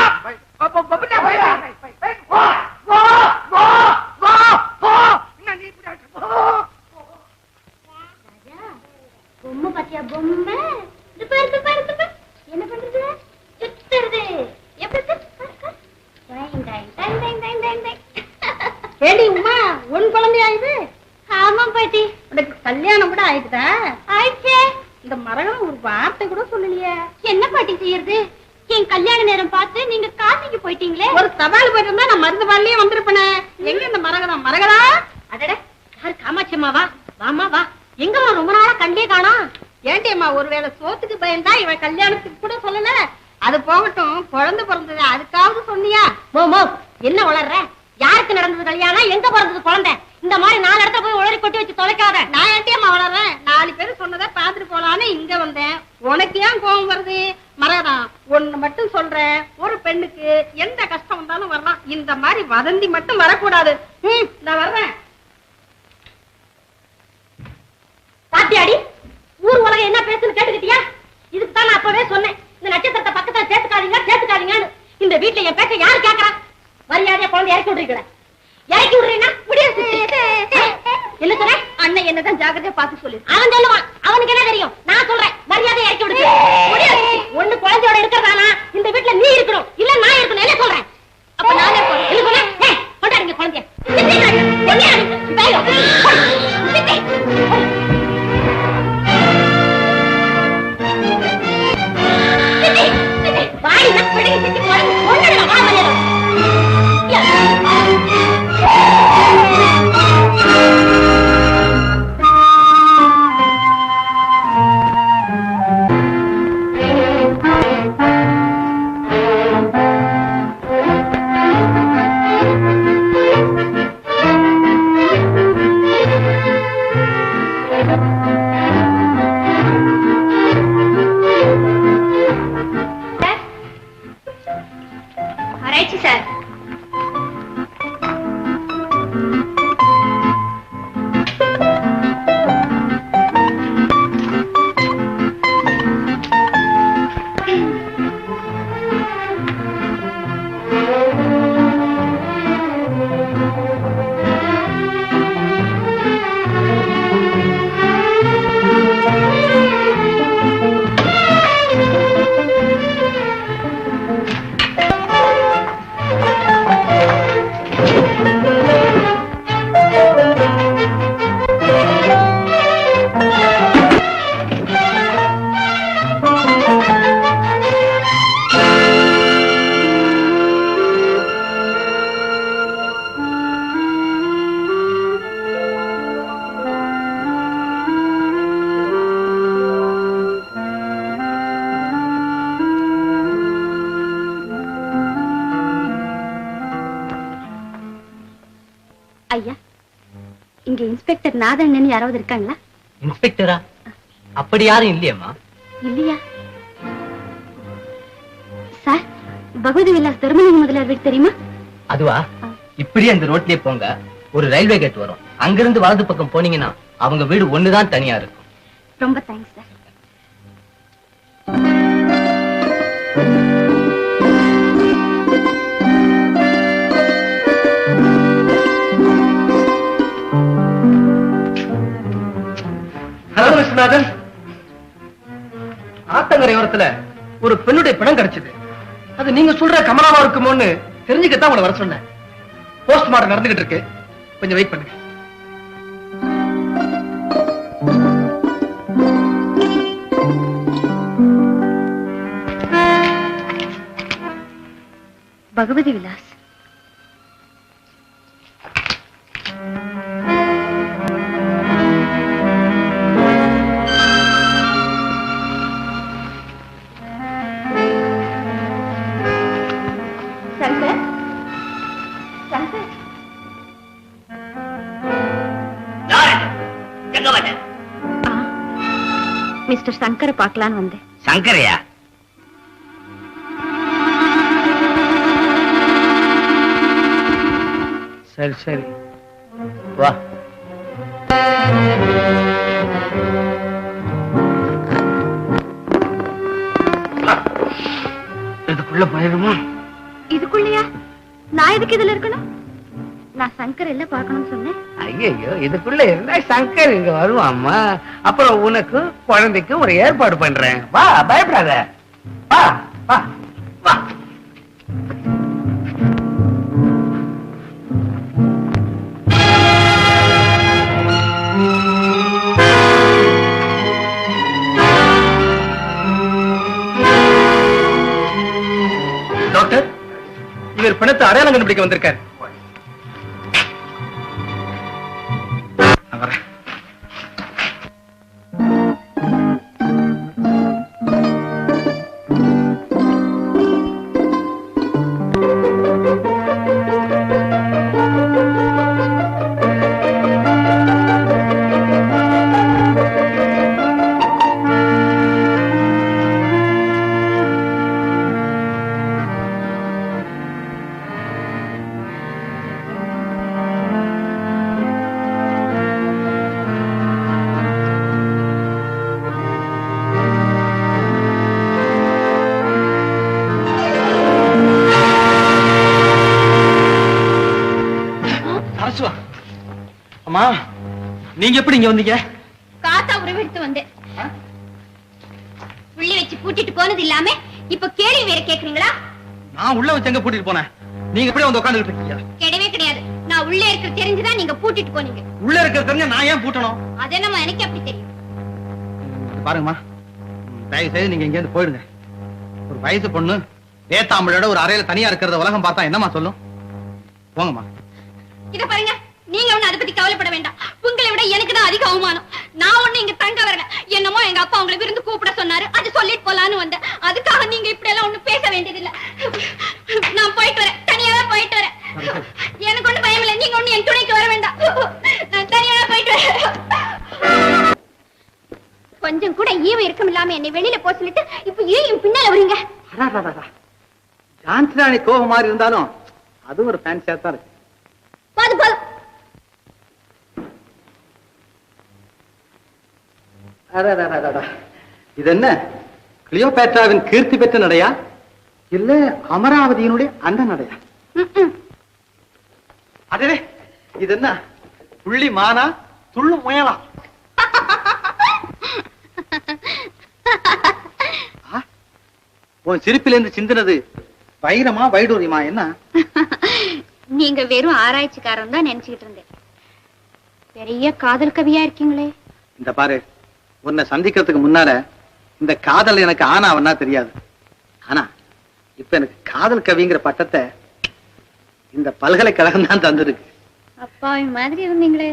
பொம்மை பாத்தியா? பொம்மை இது பாரு. என்ன பண்றது? சுத்துறது. எப்படி? ஏடி உமா, உன் குழந்தையா இது? ஆமா பாட்டி. உனக்கு கல்யாணம் கூட ஆயிடுதா? ஆயிடுச்சே. இந்த மரகம் ஒரு வார்த்தை கூட சொல்லலையே. என்ன பாட்டி செய்யறது? என் கல்யாண நேரம் பார்த்து நீங்க காசிக்கு போயிட்டீங்களே. ஒரு சவால் போயிருந்தா நான் மருந்து வாரிலேயே வந்திருப்பேனே. எங்க இந்த மரகதா? அடட, யார் காமாட்சி அம்மாவா? வாமா வா. எங்கம்மா ரொம்ப நாளா கண்டே காணோம்? ஏண்டி அம்மா, ஒருவேளை சோத்துக்கு பயந்தா இவன் கல்யாணத்துக்கு கூட சொல்லல. அது போகட்டும், குழந்தை பிறந்தது அதுக்காவது சொன்னியா? மோ என்ன வளர்ற? யாருக்கு நடந்தது கல்யாணம்? எங்க பிறந்தது குழந்தை? இந்த மாதிரி 4 இடத்துல போய் உளறி கொட்டி வச்சு தொலைக்காத. நான் ஏண்டி அம்மா வளர்றேன்? 4 பேர் சொன்னதை பாத்துட்டு போலான்னு இங்க வந்தேன். உனக்கு ஏன் கோபம் வருது? மரகதம், ஒண்ணு மட்டும் சொல்றேன், ஒரு பெண்ணுக்கு எந்த கஷ்டம் வந்தாலும் வரலாம். இந்த மாதிரி வதந்தி மட்டும் வரக்கூடாது. நான் வர்றேன். பாத்தியாடி, ஊர் உலகம் என்ன பேசுன்னு கேட்டுக்கிட்டியா? இதுக்கு தான் நான் அப்பவே சொன்னேன், இந்த நட்சத்திரத்தை பக்கத்துல சேர்த்துக்காதீங்கன்னு. இந்த வீட்டுல என் பேச்ச யாரு கேட்கறா? மரியாதையா குழந்தை இறக்கி விடுறீங்களா? இறக்கி விடுறீங்கன்னா என்ன சொல்ற? அண்ணன் என்னதான் ஜாக்கிரதையா பார்த்து சொல்லு. அவன் சொல்லுவான், அவனுக்கு என்ன தெரியும்? நான் சொல்றேன், மரியாதையா இறக்கி விடுங்க. ஒண்ணு குழந்தையோட இருக்கிறதானா இந்த வீட்டுல நீ இருக்கணும், இல்ல நான் இருக்கணும். என்ன சொல்றேன்? அப்ப நானே போறேன். என்ன சொல்றேன்? கொண்டாடுங்க குழந்தைய. வாடி நான் பிடிக்க சித்தி போறேன். கொண்டாடுங்க வா மரியாதை. இங்க இன்ஸ்பெக்டர் நாதன் யாராவது இருக்காங்களா? இன்ஸ்பெக்டரா? அப்படி யாரும் இல்லையம்மா. இல்லையா சார்? பகவதி விலாஸ் தர்மலிங்க முதலியார் வீடு தெரியுமா? அதுவா? இப்படியே அந்த ரோட்லயே போங்க, ஒரு ரயில்வே கேட் வரும். அங்கிருந்து வலது பக்கம் போனீங்கன்னா அவங்க வீடு ஒண்ணுதான் தனியா இருக்கும். ரொம்ப தேங்க்ஸ் சார். ஹலோ விஸ்வநாதன். ஆத்தங்கரை ஓரத்துல ஒரு பெண்ணுடைய பிணம் கிடைச்சது. அது நீங்க சொல்ற கமலாவா இருக்குமோன்னு தெரிஞ்சுக்கத்தான் உங்களை வர சொன்னேன். போஸ்ட்மார்ட்டம் நடந்துகிட்டு இருக்கு, கொஞ்சம் வெயிட் பண்ணுங்க. பகவதி விலாஸ். சங்கர், சங்கர். மிஸ்டர் சங்கரை பார்க்கலான்னு வந்தேன். சங்கரையா? சரி சரி வா. இதுக்குள்ள போயிருமா? இதுக்குள்ளயா? நான் எதுக்கு இதுல இருக்கணும்? நான் சங்கர் எல்லாம் பார்க்கணும்னு சொன்னேன். ஐயோ, இதுக்குள்ள இருந்தா சங்கர் இங்க வருவாம்மா. அப்புறம் உனக்கு குழந்தைக்கு ஒரு ஏற்பாடு பண்றேன். வா, பயப்படாத. வா வா வா. டாக்டர், இவர் பிணத்தை அடையாளம் கண்டுபிடிக்க வந்திருக்காரு. அம்மா, நீங்க எப்படி இங்க வந்தீங்க? காத்தா உறவெடுத்து வந்தேன். உள்ளே வச்சு பூட்டிட்டு போனது இல்லாம இப்ப கேள்வி வேற கேக்குறீங்களா? நான் உள்ள வச்சு எங்க பூட்டிட்டு போனேன்? நீங்க எப்படி வந்து உட்கார்ந்துட்டு இருக்கீங்க? கிடையவே கிடையாது. நான் உள்ளே இருக்கிற தெரிஞ்சுதான் நீங்க பூட்டிட்டு போனீங்க. உள்ள இருக்கிறது தெரிஞ்சா நான் ஏன் பூட்டணும்? அது என்னமா எனக்கு அப்படி தெரியும்? பாருங்கம்மா, தயவு செய்து நீங்க இங்க இருந்து போயிடுங்க. ஒரு வயசு பொண்ணு வேத்தாம்பளோட ஒரு அறையில தனியா இருக்கிறத உலகம் பார்த்தா என்னமா சொல்லும்? போங்கம்மா. இத பாருங்க, நீங்க ஒண்ணு அதை பத்தி கவலைப்பட வேண்டாம். உங்களை விட எனக்கு தான் அதிக அவமானம். நான் ஒண்ணு இங்க தங்க வரல. என்னமோ எங்க அப்பா உங்களை விருந்து கூப்பிட சொன்னாரு, அது சொல்லிட்டு போலான்னு வந்தேன். அதுக்காக நீங்க இப்படி எல்லாம் ஒண்ணு பேச வேண்டியதில்லை. நான் போயிட்டு வரேன், தனியாவே போயிட்டு வரேன். எனக்கு ஒண்ணு பயம் இல்லை. நீங்க ஒண்ணு என் துணைக்கு வர வேண்டாம். நான் தனியாவே போயிட்டு வரேன். கொஞ்சம் கூட ஈவம் இருக்கும் இல்லாம என்னை வெளியில போக சொல்லிட்டு இப்ப ஏன் பின்னால வரீங்க? ஜான்சி ராணி கோபம் மாதிரி இருந்தாலும் அதுவும் ஒரு ஃபேன்சியா தான் இருக்கு. போதும் போதும். இது என்ன, கிளியோபேட்ராவின் கீர்த்தி பெற்ற நடையா இல்ல அமராவதியினுடைய அந்த நடையா? அதே இது என்ன, புள்ளி மானா துள்ளு முயலா? உன் சிரிப்பிலிருந்து சிந்தினது வைரமா வைடூரியமா என்ன? நீங்க வெறும் ஆராய்ச்சிக்காரன் தான் நினைச்சுக்கிட்டு இருந்தேன். பெரிய காதல் கவியா இருக்கீங்களே. இந்த பாரு, உன்னை சந்திக்கிறதுக்கு முன்னால இந்த காதல் எனக்கு ஆனாவன்னா தெரியாது. ஆனா இப்ப எனக்கு காதல் கவிங்கிற பட்டத்தை இந்த பல்கலைக்கழகம் தான் தந்திருக்கு. அப்பாவி மாதிரி இருந்தீங்களே.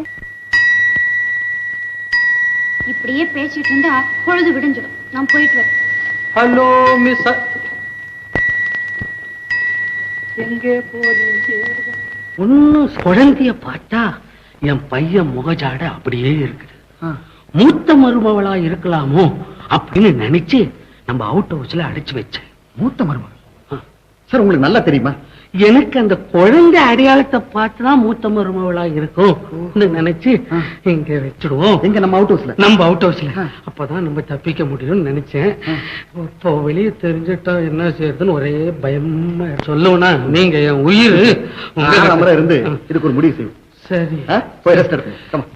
இப்படியே பேசிட்டு இருந்தா பொழுது விடிஞ்சிடும். நான் போயிட்டு வரேன். ஹலோ மிஸ், எங்கே போறீங்க? ஒன்னும் குழந்தைய பார்த்தா என் பையன் முகஜாட அப்படியே இருக்குது. மூத்த மருமவளா இருக்கலாமோ அப்படின்னு நினைச்சு நம்ம அவுட் ஹவுஸ்ல அடைச்சு வச்சேன். மூத்த மருமகள் சார், உங்களுக்கு நல்லா தெரியுமா? எனக்கு அந்த குழந்தை அடையாளத்தை பார்த்துதான் மூத்த மருமவளா இருக்கும் நினைச்சு இங்க வச்சிடுவோம். எங்க நம்ம அவுட் ஹவுஸ்ல? நம்ம அவுட் ஹவுஸ்ல. அப்பதான் நம்ம தப்பிக்க முடியும்னு நினைச்சேன். இப்போ வெளியே தெரிஞ்சுட்டா என்ன செய்யறதுன்னு ஒரே பயமா. சொல்லணும்னா நீங்க என் உயிர் உங்க இருந்து இதுக்கு ஒரு முடிவு செய்யும். சரி, போய் ரெஸ்ட் எடுக்கணும்.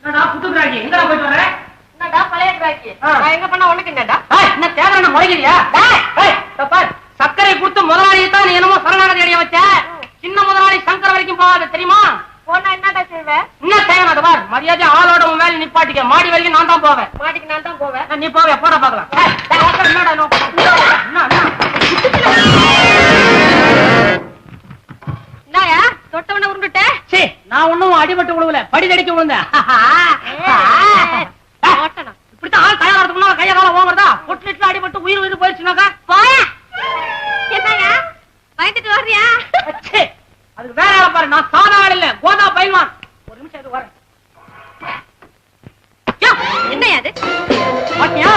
எங்கடா போயிட்டு வர? என்னடா பழைய கிராக்கி? நான் எங்க பண்ண உனக்கு என்னடா? என்ன தேவையான முறைகிறியா? சர்க்கரை கொடுத்து முதலாளியை தான் நீ என்னமோ சரணாகதி அடைய வச்ச. சின்ன முதலாளி சங்கர வரைக்கும் போகாத தெரியுமா? போனா என்னடா செய்வேன்? என்ன செய்யணும்? பார், மரியாதை ஆளோட உன் வேலை நிப்பாட்டிக்க. மாடி வரைக்கும் நான் தான் போவேன். மாடிக்கு நான் தான் போவேன். நீ போவே, போட பாக்கலாம். என்னயா தொட்டவன உருண்டுட்ட? நான் ஒண்ணும் அடிபட்டு விழுவல, படி தடிக்க விழுந்தேன். இப்படித்தான் ஆள் தயாராகிறதுக்கு முன்னால கைய காலம் ஓவர்தா. பொட்டு அடிபட்டு உயிர் உயிர் போயிடுச்சுனாக்கா போயா. என்னயா பயந்துட்டு வர்றியா? அதுக்கு வேற ஆள பாரு. நான் சாதா ஆள் இல்ல, கோதா பைல்வான். ஒரு நிமிஷம் இது வரேன். என்னையா அது? பாத்தியா?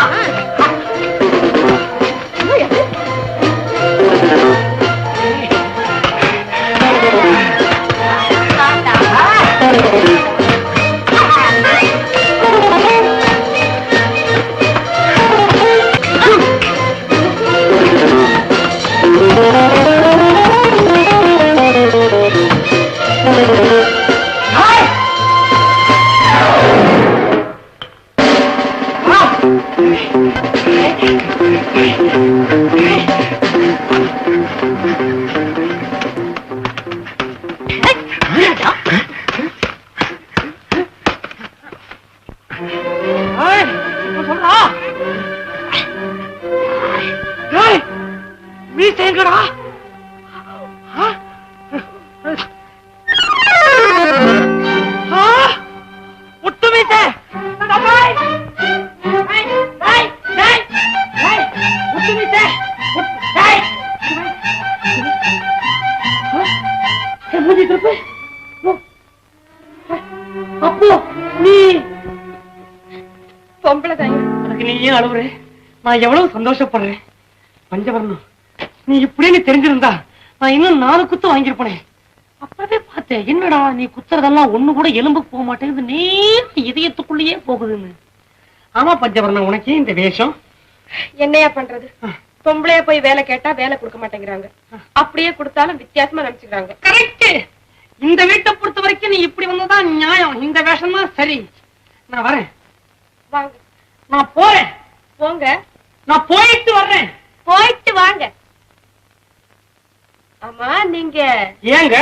நான் எவ்வளவு சந்தோஷப்படுறேன். பஞ்சவர்ணம், நீ இப்படின்னு தெரிஞ்சிருந்தா நான் இன்னும் 4 குத்து வாங்கியிருப்பேன். அப்பவே பார்த்தேன், என்னடா நீ குத்துறதெல்லாம் ஒண்ணு கூட எலும்புக்கு போக மாட்டேங்குது, நேர இதயத்துக்குள்ளேயே போகுதுன்னு. ஆமா பஞ்சவர்ணம், உனக்கே இந்த வேஷம். என்னையா பண்றது? பொம்பளைய போய் வேலை கேட்டா வேலை கொடுக்க மாட்டேங்கிறாங்க. அப்படியே கொடுத்தாலும் வித்தியாசமா நினைச்சுக்கிறாங்க. கரெக்ட். இந்த வீட்டை பொறுத்த வரைக்கும் நீ இப்படி வந்ததான் நியாயம். இந்த வேஷம் தான் சரி. நான் வரேன். வாங்க. நான் போறேன். போங்க. நான் போயிட்டு வர்றேன். போயிட்டு வாங்க. ஆமா, நீங்க ஏங்க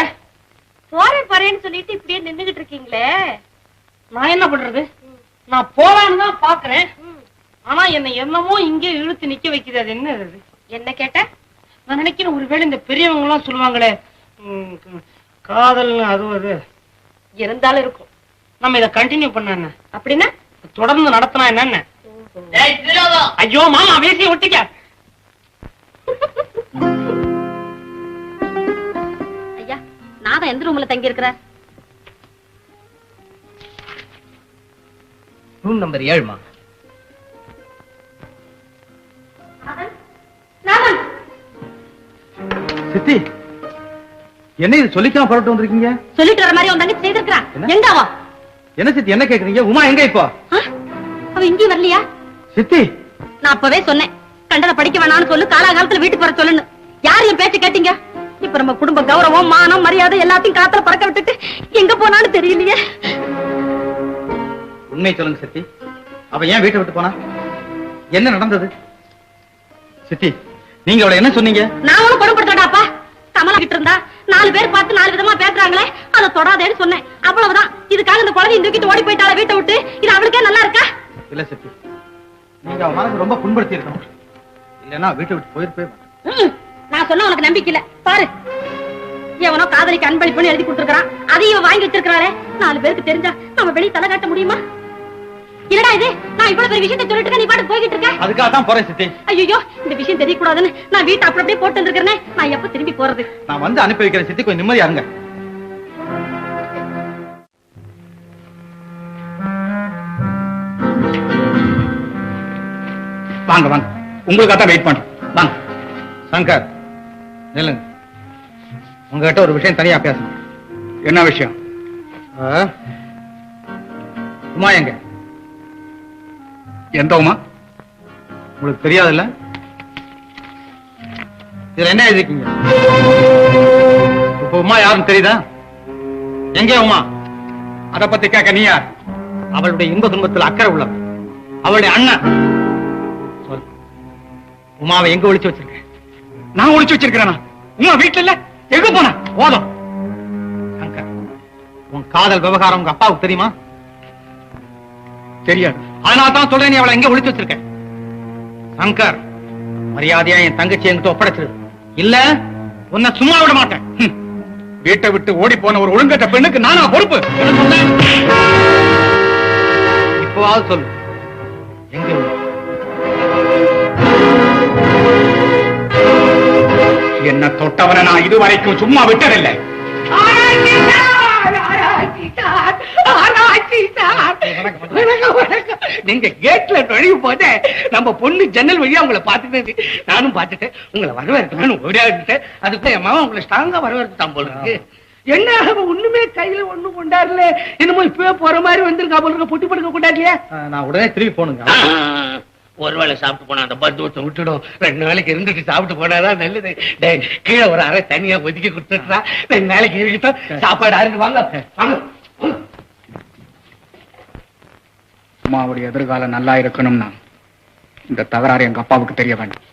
போறேன்னு சொல்லிட்டு இப்படியே நின்னுகிட்டு இருக்கீங்களே? நான் என்ன பண்றது? நான் போலான்னு தான் பாக்குறேன். ஆனா என்ன என்னமோ இங்கே இழுத்து நிக்க வைக்குது. அது என்ன? என்ன கேட்ட? நான் நினைக்கிறேன் ஒருவேளை இந்த பெரியவங்க எல்லாம் சொல்லுவாங்களே காதல், அது இருந்தாலும் இருக்கும். நம்ம இதை கண்டினியூ பண்ண என்ன? அப்படின்னா தொடர்ந்து நடத்தினா என்ன? ஐயோ மாமா, வேசிய ஒட்டிக்க. ஐயா, நான் தான் எந்த ரூம்ல தங்கி இருக்கிறேன்? ரூம் நம்பர் 7மா. சித்தி, என்ன இது சொல்லிக்காம புறப்பட்டு வந்திருக்கீங்க? சொல்லிட்டு வர மாதிரி உன் தங்கச்சி செய்திருக்கிறான். எங்க அவ? என்ன சித்தி என்ன கேக்குறீங்க? உமா எங்க இப்போ? அவ இங்கேயும் வரலையா? சித்தி, நான் அப்பவே சொன்னேன், கண்டன படிக்க வேணாம்னு சொல்லு, காலாகாலத்துல வீட்டுக்கு வர சொல்லுன்னு. யார் என் பேச்சு கேட்டீங்க? இப்ப நம்ம குடும்ப கௌரவம், மானம், மரியாதை எல்லாத்தையும் காத்துல பறக்க விட்டுட்டு எங்க போனான்னு தெரியலையே. உண்மை சொல்லுங்க சித்தி, அவ ஏன் வீட்டை விட்டு போனா? என்ன நடந்தது? சித்தி, நீங்க அவளை என்ன சொன்னீங்க? நான் ஒண்ணும் கொடுப்படுத்தாடாப்பா. கமலா கிட்ட இருந்தா 4 பேர் பார்த்து 4 விதமா பேசுறாங்களே, அதை தொடாதேன்னு சொன்னேன். அவ்வளவுதான். இதுக்காக இந்த குழந்தைய தூக்கிட்டு ஓடி போயிட்டாள வீட்டை விட்டு. இது அவளுக்கே நல்லா இருக்கா? இல்ல சித்தி, நீங்க அவ மனசு ரொம்ப புண்படுத்தி இருக்கணும். இல்லன்னா வீட்டை விட்டு போயிருப்பே. நான் சொன்ன உனக்கு நம்பிக்கை இல்ல. பாரு, எவனோ காதலிக்கு அன்பளிப்புன்னு எழுதி கொடுத்துருக்கான். அதையும் வாங்கி வச்சிருக்காளே. 4 பேருக்கு தெரிஞ்சா நம்ம வெளியே தலை காட்ட முடியுமா? என்னடா இது? நான் இவ்வளவு பெரிய விஷயத்தை சொல்லிட்டு இருக்க, நீ பாட்டு போய்கிட்டு இருக்க. அதுக்காக தான் போறேன் சித்தி. ஐயோ, இந்த விஷயம் தெரியக்கூடாதுன்னு நான் வீட்டை அப்படியே போட்டு வந்திருக்கிறேன். நான் எப்ப திரும்பி போறது? நான் வந்து அனுப்பி வைக்கிறேன் சித்தி, கொஞ்சம் நிம்மதியா இருங்க. வாங்க வாங்க, உங்களுக்காக தான் வெயிட் பண்றேன். வாங்க. சங்கர், நில்லுங்க. உங்ககிட்ட ஒரு விஷயம் தனியா பேசணும். என்ன விஷயம்? உமா எங்க? எந்த உமா? உங்களுக்கு தெரியாதுல்ல? இதுல என்ன எழுதிருக்கீங்க? இப்ப உமா யாருன்னு தெரியுதா? எங்கே உமா? அத பத்தி கேட்க நீ யார்? அவளுடைய இன்ப துன்பத்தில் அக்கறை உள்ளவர், அவளுடைய அண்ணன். சொல், உமாவை எங்க ஒளிச்சு வச்சிருக்க? நான் ஒளிச்சு வச்சிருக்கிறேனா? உமா வீட்டுல இல்ல, எங்க போனா? போதும் சங்கர், உன் காதல் விவகாரம் உங்க அப்பாவுக்கு தெரியுமா? தெரியாது. அதனால தான் சொல்றேன், நீ அவளை எங்க ஒளிச்சு வச்சிருக்க. சங்கர், மரியாதையா என் தங்கச்சி என்கிட்ட ஒப்படைச்சிரு, இல்ல உன்னை சும்மா விட மாட்டேன். வீட்டை விட்டு ஓடி போன ஒரு ஒழுங்கற்ற பெண்ணுக்கு நானா பொறுப்பு? இப்போவாவது சொல்லு, எங்க உள்ள? என்ன தொட்டவனை நான் இதுவரைக்கும் சும்மா விட்டதில்லை. நீங்க கேட்ல நுழையும் போதே நம்ம பொண்ணு ஜன்னல் வழியா உங்களை பாத்துட்டு, நானும் பாத்துட்டேன். உங்களை வரவேற்கணும் ஓடியாட்டு. அதுக்கு என் மாமா உங்களை ஸ்ட்ராங்கா வரவேற்க தான் போல இருக்கு. என்ன ஒண்ணுமே கையில ஒண்ணு கொண்டாடல, என்னமோ இப்பவே போற மாதிரி வந்திருக்கா போல இருக்க. பொட்டி படுக்க கொண்டாடலையா? நான் உடனே திரும்பி போனுங்க. ஒருவேளை சாப்பிட்டு போனா அந்த பத்துவத்தை விட்டுடும். 2 நாளைக்கு இருந்துட்டு சாப்பிட்டு போனாதான் நல்லது. கீழே ஒரு அறை தனியா ஒதுக்கி கொடுத்துட்டா 2 நாளைக்கு இருக்கட்டும். சாப்பாடு அருந்து வாங்க வாங்க. அம்மாவுடைய எதிர்காலம் நல்லா இருக்கணும்னா இந்த தகராறு எங்க அப்பாவுக்கு தெரிய வேண்டாம்.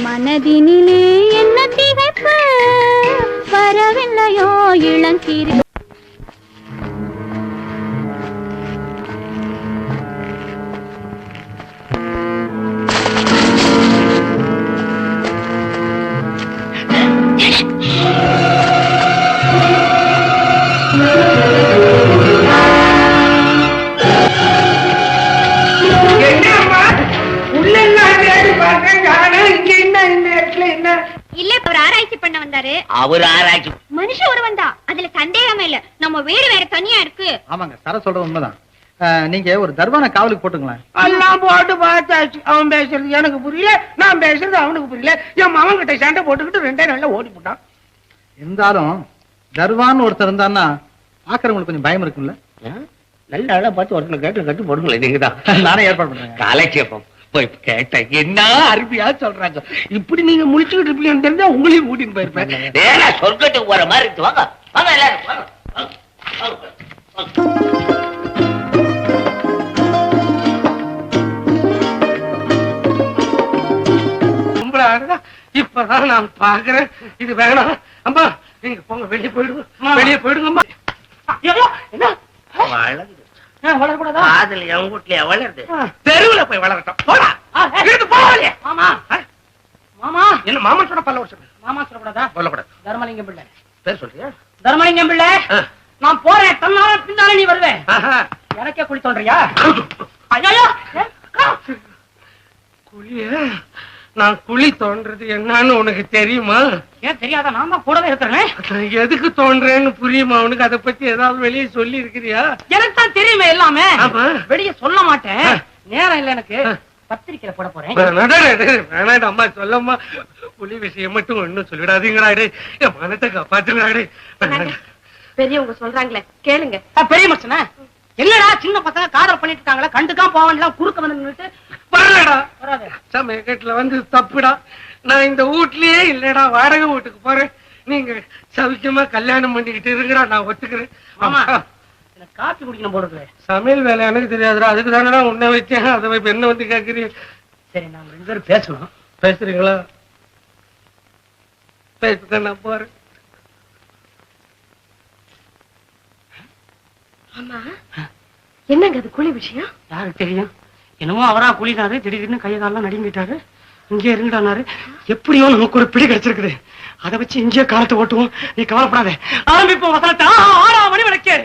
மனதினிலே என்ன திகைப்பு வரவில்லையோ இளங்கிரி. இல்ல, அவர் ஆராய்ச்சி பண்ண வந்தாரு. அவர் ஆராய்ச்சி மனுஷ ஒருவன் தான், அதுல சந்தேகமே இல்ல. நம்ம வீடு வேற தனியா இருக்கு. ஆமாங்க, சர சொல்றது உண்மைதான். நீங்க ஒரு தர்பான காவலுக்கு போட்டுங்களேன். எல்லாம் போட்டு பார்த்தாச்சு. அவன் பேசுறது எனக்கு புரியல, நான் பேசுறது அவனுக்கு புரியல. என் மகன் கிட்ட சண்டை போட்டுக்கிட்டு 2 நாள்ல ஓடி போட்டான். இருந்தாலும் தர்வான்னு ஒருத்தர் இருந்தான்னா பாக்குறவங்களுக்கு கொஞ்சம் பயம் இருக்கும்ல. நல்ல ஆளா பார்த்து ஒருத்தனை கேட்டு கட்டி போடுங்களேன். நீங்க தான். நானே ஏற்பாடு பண்றேன். காலட்சேபம் போய் கேட்டேன், என்ன அருமையா சொல்றாங்க. இப்படி நீங்க முடிச்சுக்கிட்டு இருப்பீங்கன்னு தெரிஞ்சா உங்களையும் கூட்டிட்டு போயிருப்பேன். சொர்க்கத்துக்கு போற மாதிரி இருக்கு. வாங்க வாங்க எல்லாரும் வாங்க. இப்பதான் நான் பாக்குறேன். இது வேணாம் அம்மா, நீங்க போங்க, வெளியே போயிடுங்க, வெளியே போயிடுங்கம்மா. என்ன வளருது? வளரக்கூடாதா? அதுல என் வீட்லயே வளருது. தெருவுல போய் வளரட்டும். போடா, போவாலே. மாமா மாமா என்ன மாமா சொன்ன பல்ல வருஷம் மாமா சொல்லக்கூடாதா? சொல்லக்கூடாது. தர்மலிங்கம் பிள்ளை பேர் சொல்றியா? தர்மலிங்கம் பிள்ளை. நான் போறேன், தன்னால பின்னால நீ வருவேன். எனக்கே குழி தோன்றியா? ஐயோ குழிய நான் குழி தோன்றது என்னன்னு உனக்கு தெரியுமா? ஏன் தெரியாதா? நான் தான் கூடவே இருக்கிறேன். எதுக்கு தோன்றேன்னு புரியுமா உனக்கு? அதை பத்தி ஏதாவது வெளியே சொல்லி இருக்கிறியா? எனக்கு தான் தெரியுமே எல்லாமே. வெளியே சொல்ல மாட்டேன், நேரம் இல்ல எனக்கு. பத்திரிக்கையில போட போறேன். வேணாம் அம்மா, சொல்லம்மா. புலி விஷயம் மட்டும் ஒண்ணும் சொல்லிடாதீங்களாடே, என் மனத்தை காப்பாத்துங்களாடே. பெரியவங்க சொல்றாங்களே கேளுங்க. பெரிய மச்சனா, என்னடா சின்ன பசங்க காதல் பண்ணிட்டு இருக்காங்களா, கண்டுக்கா போவான் குறுக்க வந்து நின்னுட்டு வரலடா. சமயக்கட்டுல வந்து தப்புடா. நான் இந்த வீட்லயே இல்லடா, வாடகை வீட்டுக்கு போறேன். நீங்க சவிக்கமா கல்யாணம் பண்ணிக்கிட்டு இருக்கிறா, நான் ஒத்துக்கிறேன். மாமா எனக்கு காப்பி குடிக்கணும் போடுறது. சமையல் வேலை எனக்கு தெரியாதுடா, அதுக்கு தானடா உன்ன வச்சேன். அதை இப்ப என்ன வந்து கேக்குறீங்க? சரி, நாம 2 பேரும் பேசணும். பேசுறீங்களா? பேசுக்க, நான் போறேன். ஆமா, என்னங்க அது குழி விஷயம்? யாருக்கு தெரியும்? என்னமோ அவரா குளினாரு, திடீர்னு கையை காலெல்லாம் நடுங்கிட்டாரு. இங்கே இருங்கடானாரு. எப்படியோ நமக்கு ஒரு பிடி கிடைச்சிருக்குது. அதை வச்சு இங்கே காலத்தை ஓட்டுவோம். நீ கவலைப்படாத. ஆரம்பிப்போம் வசனத்தை. 6ஆம் மணி விளக்கே.